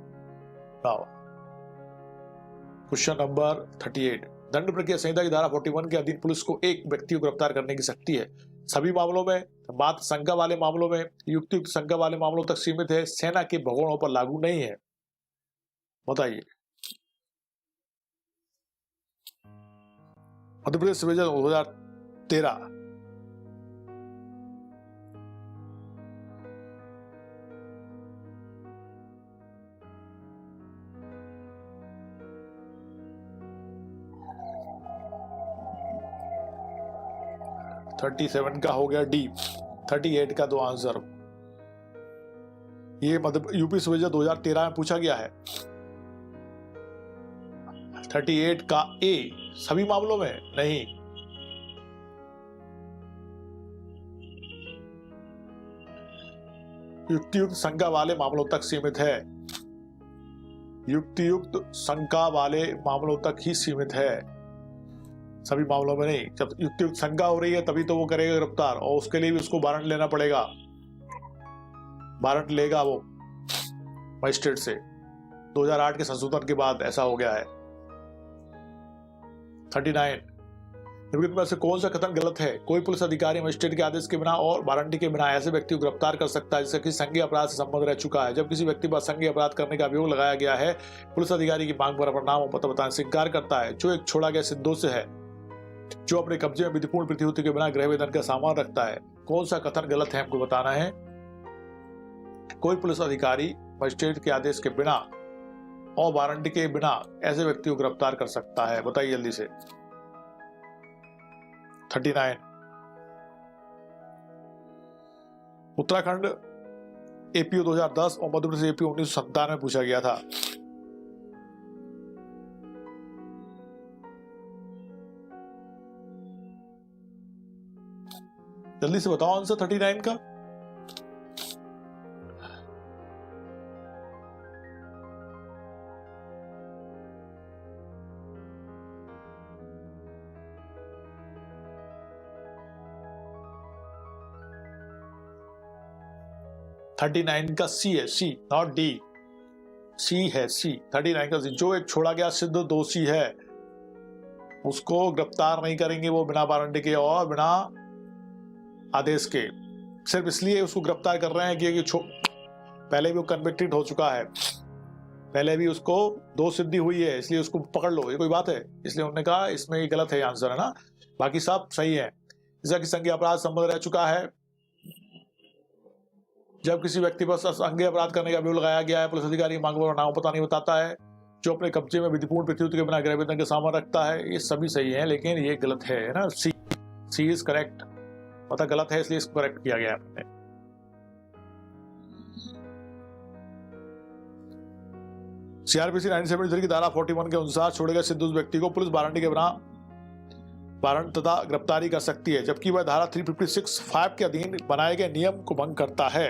[SPEAKER 1] क्वेश्चन नंबर 38 दंड प्रक्रिया संहिता की धारा 41 के अधीन पुलिस को एक व्यक्ति को गिरफ्तार करने की शक्ति है। सभी मामलों में, मात्र शंका वाले मामलों में, युक्त शंका वाले मामलों तक सीमित है, सेना के भगोड़ों पर लागू नहीं है। बताइए। मध्य प्रदेश सिविल जज 2013। थर्टी 37 का हो गया डी, 38 का दो आंसर। ये मध्य यूपी सिविल जज 2013 में पूछा गया है। 38 का ए सभी मामलों में नहीं, युक्तियुक्त शंका वाले मामलों तक सीमित है। युक्तियुक्त शंका वाले मामलों तक ही सीमित है, सभी मामलों में नहीं। जब युक्तियुक्त शंका हो रही है तभी तो वो करेगा गिरफ्तार, और उसके लिए भी उसको वारंट लेना पड़ेगा। वारंट लेगा वो मजिस्ट्रेट से। 2008 के संशोधन के बाद ऐसा हो गया है। 39 निम्नलिखित में से कौन सा कथन गलत है? कोई पुलिस अधिकारी मजिस्ट्रेट के आदेश के बिना और वारंटी के बिना ऐसे व्यक्ति को गिरफ्तार कर सकता है जिसका किसी संज्ञेय अपराध से संबंध रह चुका है। जब किसी व्यक्ति पर संज्ञेय अपराध करने का अभियोग लगाया गया है, पुलिस अधिकारी की मांग पर अपना नाम और पता बताने से इनकार करता है, जो एक छोड़ा गया सिद्धों से है, जो अपने कब्जे में विधिपूर्ण प्रतिभूति के बिना गृह वेतन का सामान रखता है। कौन सा कथन गलत है हमको बताना है। कोई पुलिस अधिकारी मजिस्ट्रेट के आदेश के बिना और वारंटी के बिना ऐसे व्यक्ति को गिरफ्तार कर सकता है। बताइए जल्दी से। 39 उत्तराखंड एपीओ 2010 और मध्य प्रदेश एपीओ 1997 में पूछा गया था। जल्दी से बताओ आंसर 39 का। थर्टी 39 का सी है, सी नॉट डी, सी है सी। 39 का सी, जो एक छोड़ा गया सिद्ध दोषी है उसको गिरफ्तार नहीं करेंगे वो बिना वारंटी के और बिना आदेश के। सिर्फ इसलिए उसको गिरफ्तार कर रहे हैं कि पहले भी वो कन्विक्टेड हो चुका है, पहले भी उसको 2 सिद्धि हुई है, इसलिए उसको पकड़ लो, ये कोई बात है? इसलिए उन्होंने कहा इसमें ये गलत है आंसर, है ना, बाकी सब सही है। जैसा कि संज्ञेय अपराध संबंध रह चुका है, जब किसी व्यक्ति पर संज्ञेय अपराध करने का बिल लगाया गया है, पुलिस अधिकारी मांग पर नाम पता नहीं बताता है, जो अपने कब्जे में विधिपूर्ण प्रत्युत्तर के बिना गृह वेतन के सामान रखता है, ये सभी सही है, लेकिन ये गलत है ना, सी इज करेक्ट, पता गलत है इसलिए इसको करेक्ट किया गया है। सीआरपीसी 1973 की धारा 41 के अनुसार छोड़े गए सिद्ध उस व्यक्ति को पुलिस वारंटी के बिना वारंट तथा गिरफ्तारी कर सकती है, जबकि वह धारा 356(5) के अधीन बनाए गए नियम को भंग करता है।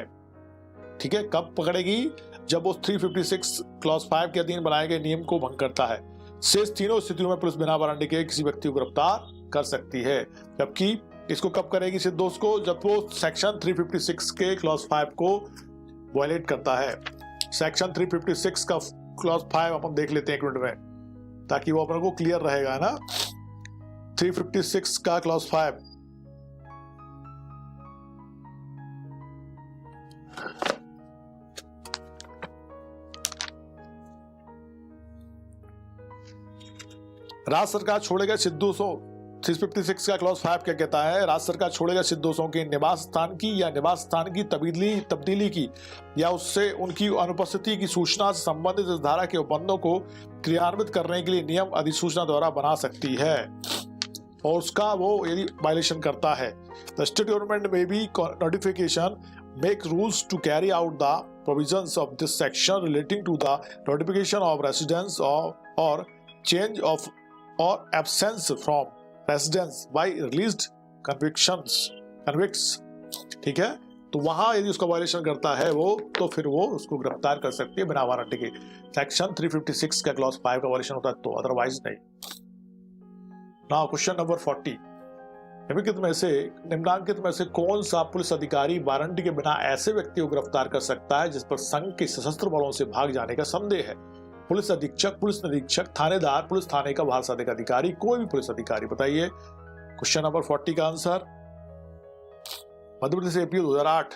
[SPEAKER 1] ठीक है, कब पकड़ेगी? जब वो 356 क्लॉज 5 के अधीन बनाए गए नियम को भंग करता है। शेष तीनों स्थितियों में पुलिस बिना वारंटी के किसी व्यक्ति को गिरफ्तार कर सकती है, जबकि इसको कब करेगी सिद्ध दोस्त को? जब वो सेक्शन 356 के क्लॉज 5 को वायलेट करता है। सेक्शन 356 का क्लॉज 5 अपन देख लेते हैं एक मिनट में, ताकि वो अपन को क्लियर रहेगा ना। 356 का क्लॉज 5, राज्य सरकार छोड़े गए सिद्धोषों 356 का क्लॉज 5 क्या कहता है? राज्य सरकार छोड़े गए सिद्धोषों के निवास स्थान की या निवास स्थान की तब्दीली की या उससे उनकी अनुपस्थिति की सूचना से संबंधित इस धारा के उपबंधों को क्रियान्वित करने के लिए नियम अधिसूचना द्वारा बना सकती है, और उसका वो यदि वायलेशन करता है। The state government may by notification make rules to carry out the provisions of this section relating to the notification of residence और चेंज ऑफ और absence from residence by released convicts. ठीक है, तो वहां यदि उसका वायलेशन करता है वो, तो फिर वो उसको गिरफ्तार कर सकती है बिना वारंटी के। सेक्शन 356 का क्लॉज 5 का वायलेशन होता है तो, अदरवाइज नहीं। नाउ क्वेश्चन नंबर 40, निम्नांकित में से कौन सा पुलिस अधिकारी वारंटी के बिना ऐसे व्यक्ति को गिरफ्तार कर सकता है जिस पर संघ के सशस्त्र बलों से भाग जाने का संदेह है? पुलिस अधीक्षक, पुलिस निरीक्षक, थानेदार, पुलिस थाने का बाहर साधक अधिकारी, कोई भी पुलिस अधिकारी। बताइए क्वेश्चन नंबर 40 का answer. Madhya Pradesh APO 2008।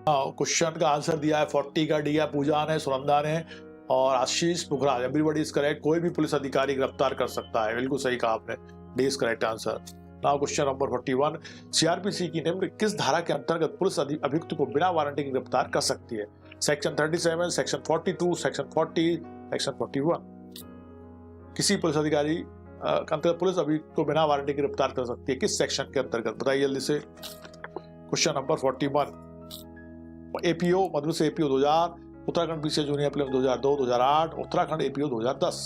[SPEAKER 1] Question का आंसर दिया है 40 का, दिया पूजा ने, सुनंदा ने और आशीष पुखराज। एवरीबॉडी इज करेक्ट, कोई भी पुलिस अधिकारी गिरफ्तार कर सकता है, बिल्कुल सही कहा आपने, D is correct answer. Now question number 41, CrPC की निम्न किस धारा के अंतर्गत पुलिस अभियुक्त को बिना वारंटी के गिरफ्तार कर सकती है? Section 37, section 42, section 40, section 41। किसी पुलिस अधिकारी के अंतर्गत पुलिस अभियुक्त को बिना वारंटी के गिरफ्तार कर सकती है, किस सेक्शन के अंतर्गत? बताइए जल्दी से। क्वेश्चन नंबर 41, एपीओ मधुर से APO 2000, Uttarakhand PCA junior prelims 2002, 2008, Uttarakhand APO 2010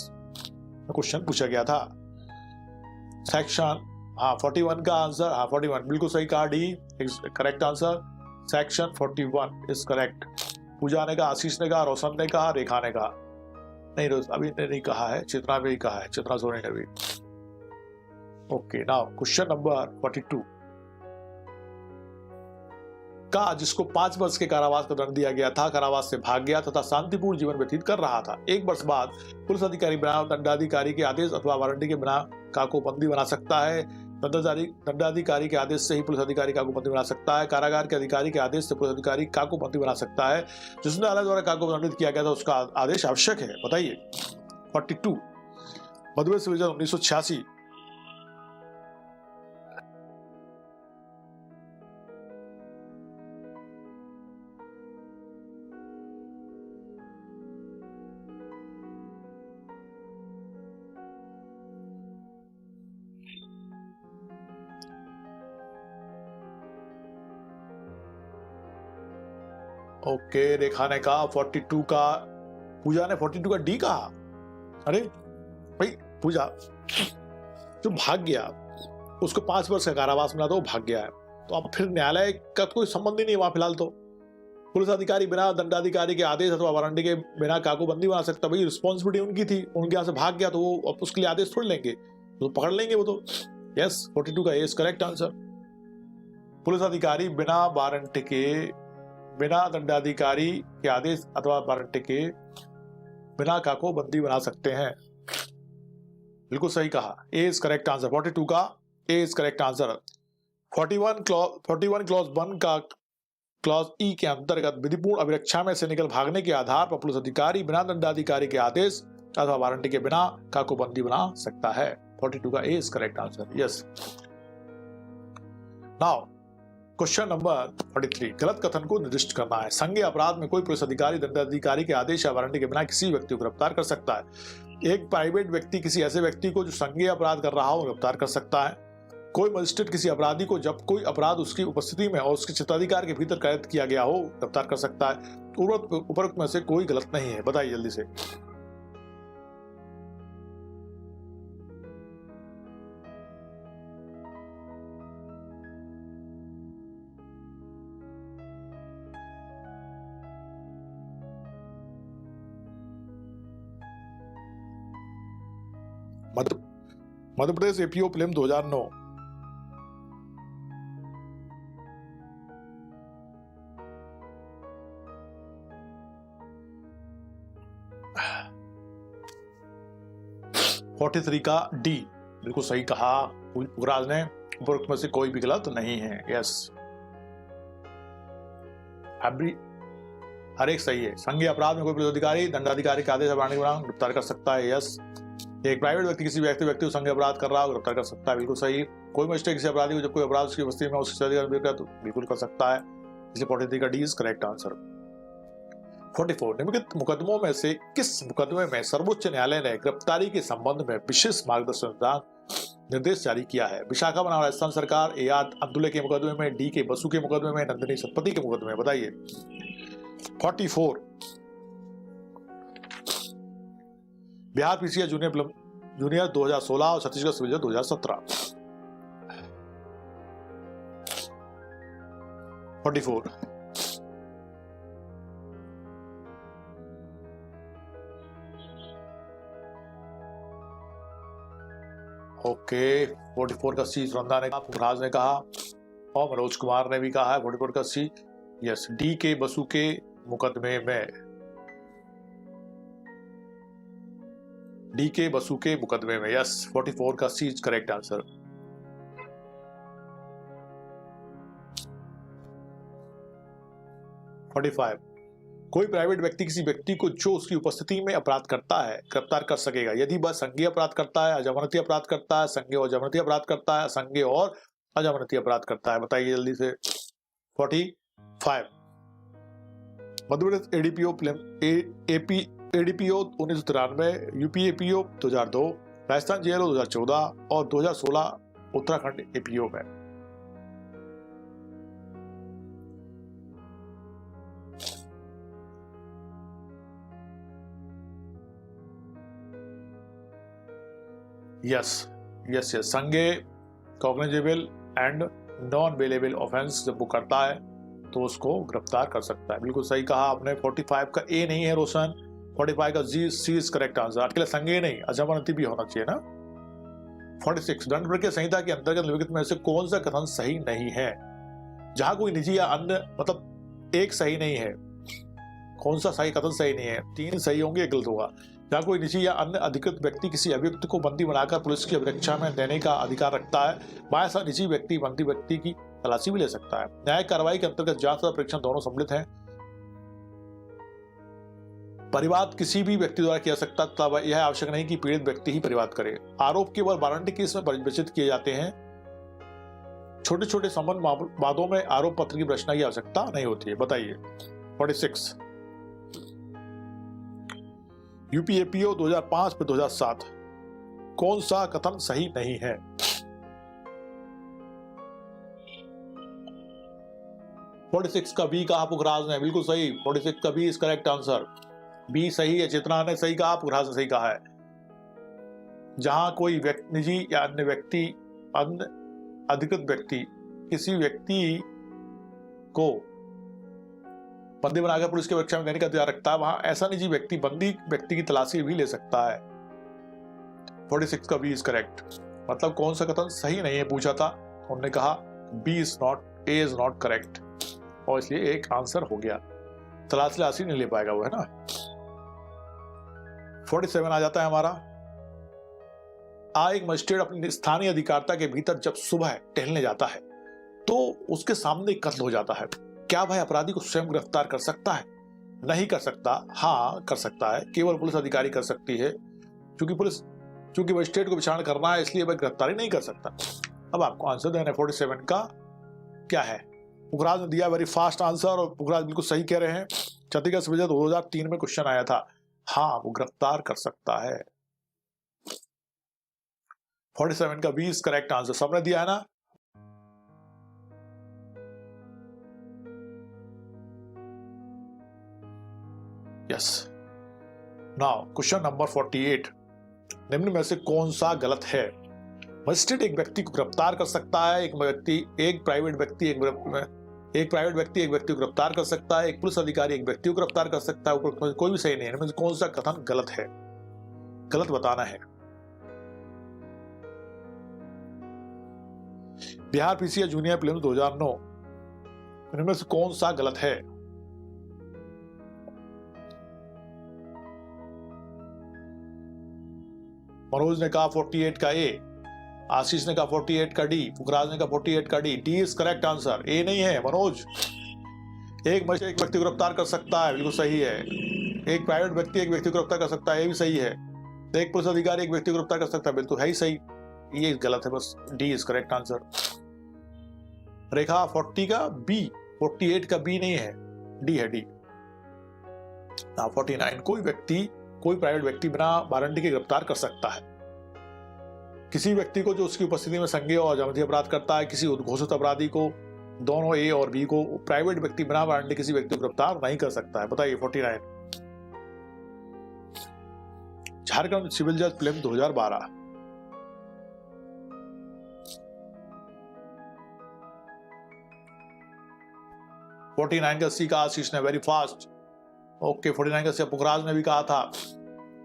[SPEAKER 1] question पूछा गया था। सेक्शन 41 का आंसर 41 बिल्कुल सही कहा, D correct answer. Section 41 is correct. Puja ने कहा, आशीष ने कहा, रोशन ने कहा, रेखा ने कहा, नहीं अभी ने नहीं कहा है, चित्रा ने ही कहा है, चित्रा सोनी ने भी। ओके, नाउ क्वेश्चन नंबर 42 का, जिसको 5 वर्ष के कारावास का दंड दिया गया था, कारावास से भाग गया तथा शांतिपूर्ण जीवन व्यतीत कर रहा था। 1 वर्ष बाद पुलिस अधिकारी बिना दंडाधिकारी के आदेश अथवा वारंटी के बिना का को बंदी बना सकता है। दंडाधिकारी के आदेश से ही पुलिस अधिकारी का को बंदी बना सकता है। कारागार के अधिकारी के आदेश से पुलिस अधिकारी का को बंदी बना सकता है। जिस न्यायालय द्वारा का को दंडित किया गया था उसका आदेश आवश्यक है। बताइए 42 मध्यप्रदेश डिवीजन 1986। ओके, रेखा ने कहा 42 का, पूजा ने 42 का डी कहा। अरे भाई पूजा, जो भाग गया उसको 5 वर्ष का कारावास मिला, तो वो भाग गया है, तो अब फिर न्यायालय का कोई संबंध ही नहीं वहां फिलहाल। तो पुलिस अधिकारी बिना दंडाधिकारी के आदेश अथवा वारंटी के बिना काको बंदी बना सकता। भाई रिस्पॉन्सिबिलिटी उनकी थी, उनके यहाँ से भाग गया तो वो उसके लिए आदेश थोड़ी लेंगे, तो पकड़ लेंगे वो तो। यस, 42 का इज करेक्ट आंसर। पुलिस अधिकारी बिना वारंटी के, बिना दंडाधिकारी के आदेश अथवा वारंटी के बिना काको बंदी बना सकते हैं। बिल्कुल सही कहा, ए इज करेक्ट आंसर। 42 का A is correct answer. 41 clause 1 का क्लॉज ई के अंतर्गत विधिपूर्ण अभिरक्षा में से निकल भागने के आधार पर पुलिस अधिकारी बिना दंडाधिकारी के आदेश अथवा वारंटी के बिना काको बंदी बना सकता है। 42 का A is correct answer. Yes. Now question number 43, गलत कथन को निर्दिष्ट करना है। संज्ञेय अपराध में कोई पुलिस अधिकारी दंडाधिकारी के आदेश या वारंटी के बिना किसी व्यक्ति को गिरफ्तार कर सकता है। एक प्राइवेट व्यक्ति किसी ऐसे व्यक्ति को जो संज्ञेय अपराध कर रहा हो गिरफ्तार कर सकता है। कोई मजिस्ट्रेट किसी अपराधी को जब कोई अपराध उसकी उपस्थिति में और उसके क्षेत्राधिकार के भीतर कैद किया गया हो गिरफ्तार कर सकता है। उपरोक्त में से कोई गलत नहीं है, बताइए जल्दी से। मध्य प्रदेश एपीओ प्रीलिम 2009।43 का डी बिल्कुल सही कहा पुखराज ने, उपरोक्त में से कोई भी गलत नहीं है। यस, हर एक सही है। संज्ञेय अपराध में कोई पुलिस अधिकारी दंडाधिकारी के आदेश या वारंटी के बिना गिरफ्तार कर सकता है। यस। एक प्राइवेट व्यक्ति किसी व्यक्ति को संज्ञेय अपराध कर रहा हो गिरफ्तार कर सकता है, बिल्कुल सही। कोई मजिस्ट्रेट किसी अपराधी को जब कोई अपराध उसकी उपस्थिति में उसके अधिकार तो बिल्कुल कर सकता है, इसलिए 43 का डी इज करेक्ट आंसर। 44, निम्नलिखित मुकदमों में से किस मुकदमे में सर्वोच्च न्यायालय ने गिरफ्तारी के संबंध में विशेष मार्गदर्शन निर्देश जारी किया है? विशाखा बनाम राजस्थान सरकार, ए आर अब्दुल्ले के मुकदमे में, डी के बसु के मुकदमे में, नंदिनी सतपथी के मुकदमे में, बताइए। 44, बिहार पीसीएस जूनियर 2016 और छत्तीसगढ़ सिविल जज 2017। 44, ओके। 44 का सी रंधा ने कहा, पुखराज ने कहा और मनोज कुमार ने भी कहा है 44 का सी। यस, डी के बसु के मुकदमे में, डी के बसु के मुकदमे में। यस, 44 का सी इज करेक्ट आंसर। 45, कोई प्राइवेट व्यक्ति किसी व्यक्ति को जो उसकी उपस्थिति में अपराध करता है गिरफ्तार कर सकेगा यदि वह संज्ञेय अपराध करता है, अजमानती अपराध करता है, संज्ञेय और जमानती अपराध करता है, संज्ञेय और अजमानती अपराध करता है, बताइए जल्दी से। 45, Madhya Pradesh ADPO 1993, UP APO 2002, Rajasthan JLO 2014 और 2016 उत्तराखंड एपीओ में। यस, संज्ञेय, cognizable and non bailable offence जब वो करता है तो उसको गिरफ्तार कर सकता है, बिल्कुल सही कहा आपने। 45 का ए नहीं है रोशन, 45 का सी इज करेक्ट आंसर। अकेला संज्ञेय नहीं, अजमानती भी होना चाहिए ना। 46, दंड प्रक्रिया संहिता के अंतर्गत निम्नलिखित में से कौन सा कथन सही नहीं है? जहां कोई निजी या अन्य, मतलब एक सही नहीं है, कौन सा सही कथन सही नहीं है? 3 सही होंगे, एक गलत होगा। जहां कोई निजी या अन्य अधिकृत व्यक्ति किसी अभियुक्त को बंदी बनाकर पुलिस की अभिरक्षा में देने का अधिकार रखता है, वह ऐसा निजी व्यक्ति बंदी व्यक्ति की तलाशी भी ले सकता है। न्यायिक कार्रवाई के अंतर्गत जांच तथा परीक्षण दोनों सम्मिलित हैं। परिवाद किसी भी व्यक्ति द्वारा किया सकता, तब यह आवश्यक नहीं कि पीड़ित व्यक्ति ही परिवाद करे। आरोप केवल वारंटी केस में परिभाषित किए जाते हैं। छोटे छोटे संबंध वादों में आरोप पत्र की रचना की आवश्यकता नहीं होती है, बताइए। 46, यूपीएपीओ 2005 पे 2007, कौन सा कथन सही नहीं है? 46 का बी कहा पुखराज ने, बिल्कुल सही। 46 का B is correct answer. B सही है, चेतना ने सही कहा, पुखराज ने सही कहा है। जहां कोई निजी या अन्य व्यक्ति, अन्य अधिकृत व्यक्ति किसी व्यक्ति को बंदी बनाकर पुलिस की रक्षा में देने का अधिकार रखता है, वहां ऐसा निजी व्यक्ति बंदी व्यक्ति की तलाशी भी ले सकता है। 46 का बी इज करेक्ट। मतलब कौन सा कथन सही नहीं है पूछा था, उन्होंने कहा B is not, A is not correct, और इसलिए एक आंसर हो गया। तलाशी नहीं ले पाएगा वो, है ना। 47 आ जाता है हमारा। एक मजिस्ट्रेट अपनी स्थानीय अधिकारिता के भीतर जब सुबह टहलने जाता है तो उसके सामने एक कत्ल हो जाता है। क्या वह अपराधी को स्वयं गिरफ्तार कर सकता है? नहीं कर सकता। हाँ, कर सकता है, केवल पुलिस अधिकारी कर सकती है, क्योंकि मजिस्ट्रेट को विचारणा करना है, इसलिए वह गिरफ्तारी नहीं कर सकता। अब आपको आंसर देना है 47 का क्या है। पुखराज ने दिया वेरी फास्ट आंसर, और पुखराज बिल्कुल सही कह रहे हैं। छत्तीसगढ़ सिविल जज 2003 में क्वेश्चन आया था। हाँ, वो गिरफ्तार कर सकता है। 47 का बी इज करेक्ट आंसर। सबने दिया है ना। यस। नाउ क्वेश्चन नंबर 48, निम्न में से कौन सा गलत है? मजिस्ट्रेट एक व्यक्ति को गिरफ्तार कर सकता है, एक प्राइवेट व्यक्ति एक व्यक्ति को गिरफ्तार कर सकता है, एक पुलिस अधिकारी एक व्यक्ति को गिरफ्तार कर सकता है। कोई भी सही नहीं है। इनमें कौन सा कथन गलत है? गलत बताना है। बिहार पीसीएस जूनियर प्रीलिम्स 2009, इनमें से कौन सा गलत है? मनोज ने कहा 48 का ए, आशीष ने कहा 48 का डी, पुखराज ने कहा 48 का D. D is correct answer, A नहीं है मनोज। एक व्यक्ति को गिरफ्तार कर सकता है, बिल्कुल सही है। एक प्राइवेट व्यक्ति एक व्यक्ति को गिरफ्तार कर सकता है, ये भी सही है। एक पुलिस अधिकारी एक व्यक्ति को गिरफ्तार कर सकता है, बिल्कुल है ही सही। ये गलत है, बस डी इज करेक्ट आंसर। रेखा 40 का बी, 48 का बी नहीं है, डी है, डी। 49, कोई प्राइवेट व्यक्ति बिना वारंटी के गिरफ्तार कर सकता है किसी व्यक्ति को जो उसकी उपस्थिति में संज्ञेय और जमानती अपराध करता है, किसी उद्घोषित अपराधी को। दोनों ए और बी को। प्राइवेट व्यक्ति बिना वारंटी किसी व्यक्ति को गिरफ्तार नहीं कर सकता है। बताइए 49। झारखंड सिविल जज प्रीलिम्स 2012, का सी का आशीष ने वेरी फास्ट। ओके, 49 का सी पुखराज ने भी कहा था।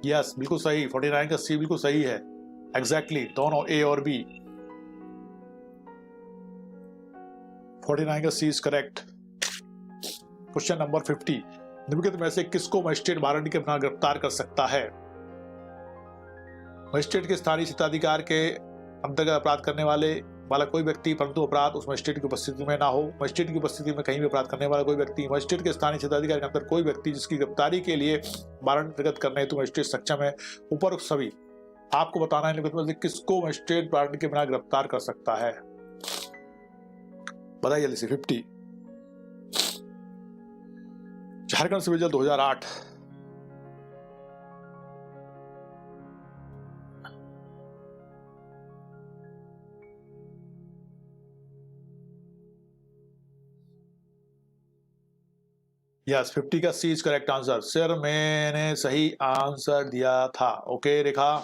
[SPEAKER 1] यस, बिल्कुल सही। 49 का सी बिल्कुल सही है, एग्जैक्टली दोनों ए और बी। 49 का C is correct. Question number 50, निम्नलिखित में से किसको मजिस्ट्रेट वारंटी के बिना गिरफ्तार कर सकता है? मजिस्ट्रेट के स्थानीय क्षेत्राधिकार के अंतर्गत अपराध करने वाला कोई व्यक्ति, परंतु अपराध उस मजिस्ट्रेट की उपस्थिति में ना हो। मजिस्ट्रेट की उपस्थिति में कहीं भी अपराध करने वाला कोई व्यक्ति। मजिस्ट्रेट के स्थानीय क्षेत्राधिकार के अंदर कोई व्यक्ति जिसकी गिरफ्तारी के लिए वारंट निर्गत करने हेतु मजिस्ट्रेट सक्षम है। उपरोक्त सभी आपको बताना है किसको मजिस्ट्रेट वारंट के बिना गिरफ्तार कर सकता है। बताइए जल्दी से। 50, झारखंड सिविल जज 2008, यस 50 का C is correct answer. Sir मैंने सही आंसर दिया था। ओके रेखा,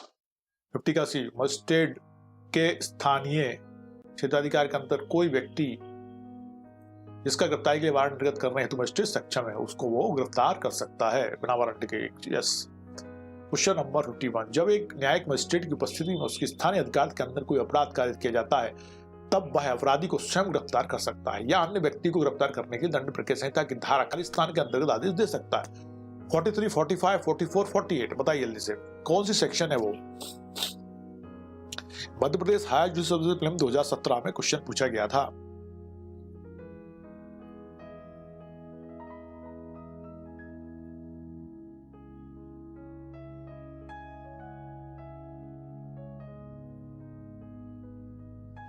[SPEAKER 1] 50 का सी, मजिस्ट्रेट के स्थानीय क्षेत्राधिकार के अंतर कोई व्यक्ति जिसका गिरफ्तारी के लिए वारंट निर्गत करने हेतु मजिस्ट्रेट सक्षम है, उसको वो गिरफ्तार कर सकता है बिना वारंट के। यस। क्वेश्चन नंबर 51, जब एक न्यायिक मजिस्ट्रेट की उपस्थिति में उसकी स्थानीय अधिकार के अंदर कोई अपराध कारित किया जाता है, तब वह अपराधी को स्वयं गिरफ्तार कर सकता है या अन्य व्यक्ति को गिरफ्तार करने के दंड प्रक्रिया संहिता की धारा 40 के अंतर्गत आदेश दे सकता है। 43, 45, 44, 48 बताइए जल्दी से, कौन सी सेक्शन है वो? Madhya Pradesh higher judicial service prelims 2017 में क्वेश्चन पूछा गया था।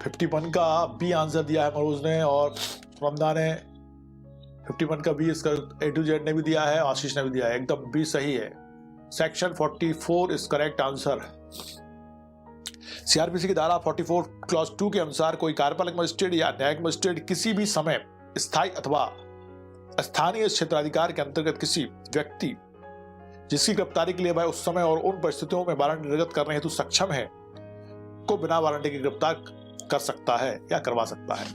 [SPEAKER 1] $51 का बी आंसर दिया है मनोज ने और रमदा ने। 51 का बी इसका A to Z ने भी दिया है, आशीष ने भी दिया है, एकदम बी सही है। Section 44 is correct answer. CrPC की धारा 44 क्लॉज 2 के अनुसार कोई कार्यपालक मजिस्ट्रेट या न्यायिक मजिस्ट्रेट किसी भी समय स्थायी अथवा स्थानीय क्षेत्राधिकार के अंतर्गत किसी व्यक्ति जिसकी गिरफ्तारी के लिए वह उस समय और उन परिस्थितियों में वारंट निर्गत करने हेतु सक्षम है को बिना वारंटी के गिरफ्तार कर सकता है या करवा सकता है।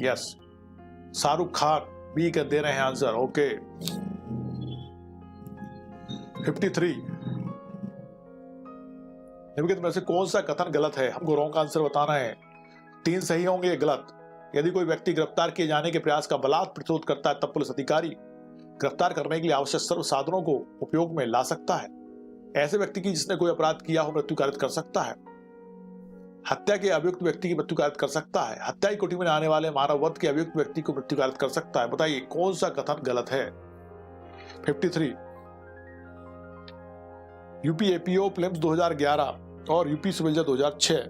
[SPEAKER 1] यस, शाहरुख खान बी कर दे रहे हैं आंसर। ओके 53 निम्नलिखित में से कौन सा कथन गलत है? हमको रॉन्ग आंसर बताना है। 3 सही होंगे, ये गलत। यदि कोई व्यक्ति गिरफ्तार किए जाने के प्रयास का बलात् प्रतिरोध करता है तब पुलिस अधिकारी गिरफ्तार करने के लिए आवश्यक सर्व साधनों को उपयोग में ला सकता है। ऐसे व्यक्ति की जिसने कोई अपराध किया हो मृत्यु कारित कर सकता है। हत्या के अभियुक्त व्यक्ति की मृत्यु कारित कर सकता है। हत्या की कोटि में आने वाले मानव वध के अभियुक्त व्यक्ति को मृत्यु कारित कर सकता है। बताइए कौन सा कथन गलत है? 53 यूपी एपीओ प्रीलिम्स 2011 और यूपी सिविल जज 2006।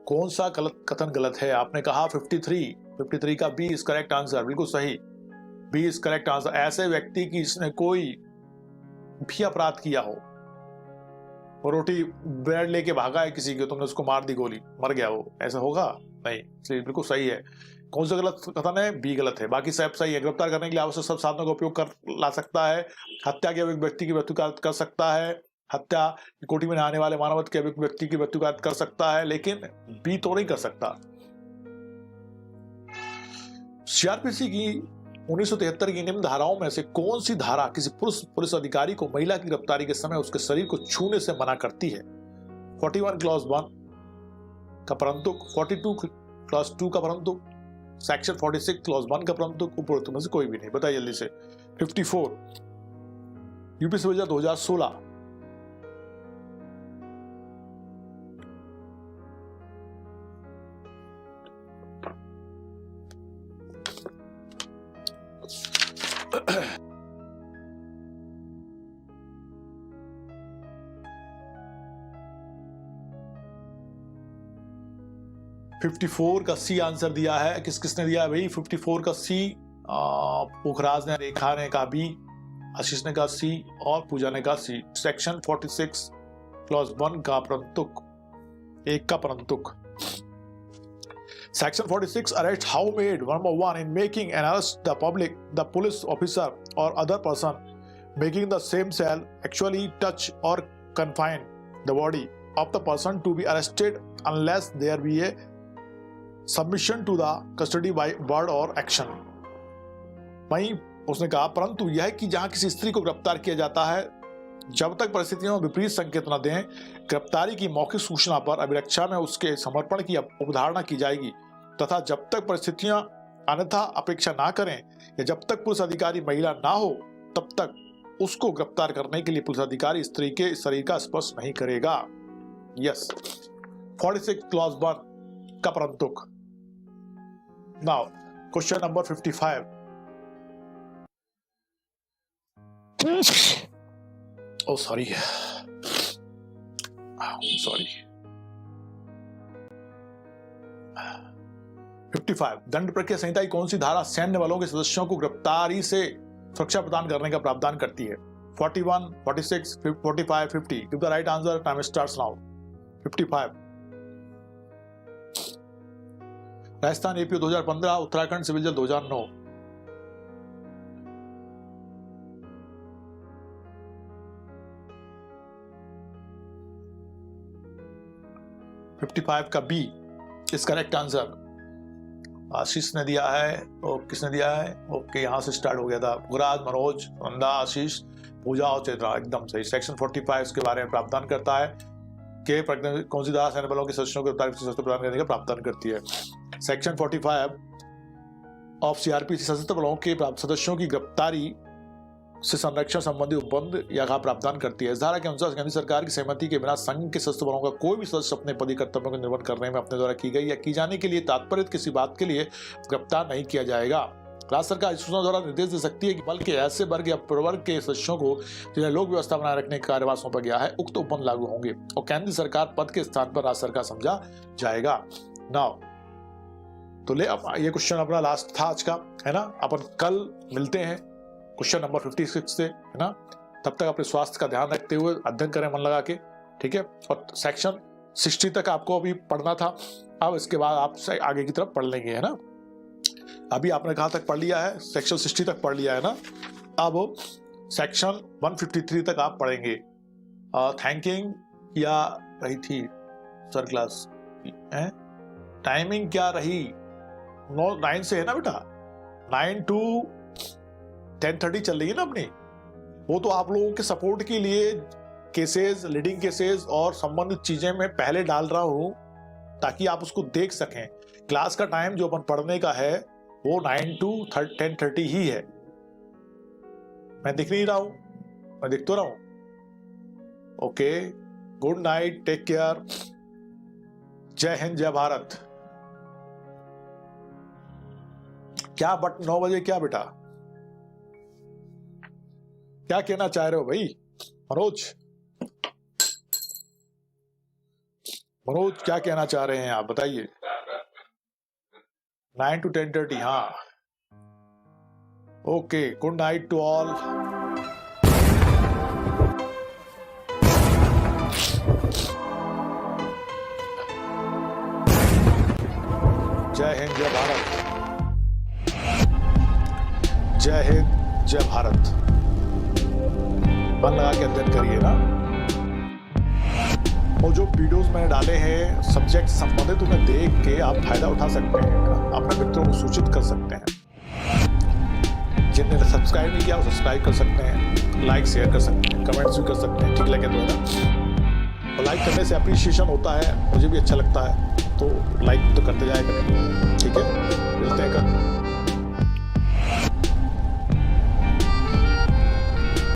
[SPEAKER 1] कौन सा कथन गलत है? आपने कहा 53 का बी इज करेक्ट आंसर, बिल्कुल सही, बी इज करेक्ट आंसर। ऐसे व्यक्ति की जिसने कोई भी अपराध किया हो, वो रोटी ब्रेड लेके भागा है किसी को, तुमने उसको मार दी गोली, मर गया वो, ऐसा होगा नहीं, इसलिए बिल्कुल सही है। कौन सा गलत कथन है? बी गलत है, बाकी सब सही है। गिरफ्तार करने के लिए आवश्यक सब साधनों का उपयोग कर ला सकता है। हत्या के अभियुक्त व्यक्ति की मृत्यु कर सकता है। हत्या की कोटि में आने वाले मानव वध के अभियुक्त व्यक्ति की मृत्यु कर सकता है, लेकिन बी तो नहीं कर सकता। सीआरपीसी की 1973 की निम्न धाराओं में से कौन सी धारा किसी पुलिस अधिकारी को महिला की गिरफ्तारी के समय उसके शरीर को छूने से मना करती है? 41 क्लॉज 1 का परंतुक, 42 क्लॉज 2 का परंतुक, सेक्शन 46 क्लॉज 1 का परंतुक, उपरोक्त में से कोई भी नहीं। बताइए जल्दी से। 54 यूपी सिविल जज 2016। फिफ्टी 54 का सी आंसर दिया है। किसने दिया है भाई? 54 का सी पुखराज ने, रेखा ने कहा बी, आशीष ने कहा सी और पूजा ने कहा सी। सेक्शन 46 क्लॉज 1 का परंतुक, 1 का परंतुक। Section 46 arrest how made number 1 in making an arrest the public, the police officer or other person making the same cell actually touch or confine the body of the person to be arrested unless there be a submission to the custody by word or action। वहीं उसने कहा परंतु यह कि जहां किसी स्त्री को गिरफ्तार किया जाता है जब तक परिस्थितियों में विपरीत संकेत न दें, गिरफ्तारी की मौखिक सूचना पर अभिरक्षा में उसके समर्पण की अवधारणा की जाएगी तथा जब तक परिस्थितियां अन्यथा अपेक्षा ना करें या जब तक पुलिस अधिकारी महिला ना हो तब तक उसको गिरफ्तार करने के लिए पुलिस अधिकारी स्त्री के शरीर का स्पर्श नहीं करेगा। यस, 46 क्लॉज 1 का परंतुक। Now question number 55। Oh, sorry. 55 दंड प्रक्रिया संहिता की कौन सी धारा सैन्य बलों के सदस्यों को गिरफ्तारी से सुरक्षा प्रदान करने का प्रावधान करती है? 41, 46, 45, 50। Give the right answer, time starts now. 55 Rajasthan APO 2015, Uttarakhand civil जज 2009। 55 का B is correct answer. Ashish ने दिया है और किसने दिया है? ओके, यहां से स्टार्ट हो गया था। गुराज, मनोज, नंदा, आशीष, पूजा और चेतरा, एकदम सही। सेक्शन 45 इसके बारे में प्रावधान करता है कि कौन सी धारा सैन्य बलों के सदस्यों को गिरफ्तारी से प्रदान करने का प्रावधान करती है? सेक्शन 45 ऑफ सीआरपीसी सशस्त्र बलों के सदस्यों की गिरफ्तारी से संरक्षण संबंधी उपबंध या का प्रावधान करती है। इस धारा के अनुसार केंद्र सरकार की सहमति के बिना संघ के सशस्त्र बलों का कोई भी सदस्य अपने पद कर्तव्यों को निर्वहन करने में अपने द्वारा की गई या की जाने के लिए तात्पर्य किसी बात के लिए गिरफ्तार नहीं किया जाएगा। राज्य सरकार इस सूचना द्वारा निर्देश दे सकती है कि बल के ऐसे वर्ग या प्रवर्ग के सदस्यों को जिन्हें लोक व्यवस्था बनाए रखने का कार्यभार सौंपा गया है उक्त उपबंध लागू होंगे और केंद्र सरकार पद के स्थान पर राज्य सरकार समझा जाएगा। नाउ तो ले अब ये क्वेश्चन अपना लास्ट था आज का, है ना। अपन कल मिलते हैं क्वेश्चन नंबर 56 से, है ना। तब तक अपने स्वास्थ्य का ध्यान रखते हुए अध्ययन करें मन लगा के। ठीक है। और सेक्शन 60 तक आपको अभी पढ़ना था, अब इसके बाद आप आगे की तरफ पढ़ लेंगे, है ना। अभी आपने कहाँ तक पढ़ लिया है, सेक्शन 60 तक पढ़ लिया है ना। अब सेक्शन 153 तक आप पढ़ेंगे। थैंकिंग क्या रही थी सर क्लास, टाइमिंग क्या रही, 9 से है ना बेटा, 9 to 10:30 चल रही है ना अपनी। वो तो आप लोगों के सपोर्ट के लिए केसेस, लीडिंग केसेस और संबंधित चीजें मैं पहले डाल रहा हूं ताकि आप उसको देख सकें। क्लास का टाइम जो अपन पढ़ने का है वो 9 to 10:30 ही है। मैं दिख नहीं रहा हूं, मैं दिख तो रहा हूं। Okay, good night, take care, Jai Hind, जय भारत। क्या बट 9 बजे क्या बेटा, क्या कहना चाह रहे हो भाई मनोज? मनोज क्या कहना चाह रहे हैं आप बताइए? 9 to 10:30, हाँ। Okay, good night to all. Jai Hind, जय भारत, जय हिंद, जय भारत। मन लगा के अध्ययन करिए ना। और जो वीडियोस मैंने डाले हैं सब्जेक्ट संबंधित, उन्हें देख के आप फायदा उठा सकते हैं, अपने मित्रों को सूचित कर सकते हैं। जिनने सब्सक्राइब नहीं किया वो सब्सक्राइब कर सकते हैं, लाइक शेयर कर सकते हैं, कमेंट्स भी कर सकते हैं, ठीक लगे तो, है ना। और लाइक करने से अप्रिशिएशन होता है, मुझे भी अच्छा लगता है, तो लाइक तो करते जाएगा, ठीक है। मिलते हैं कल।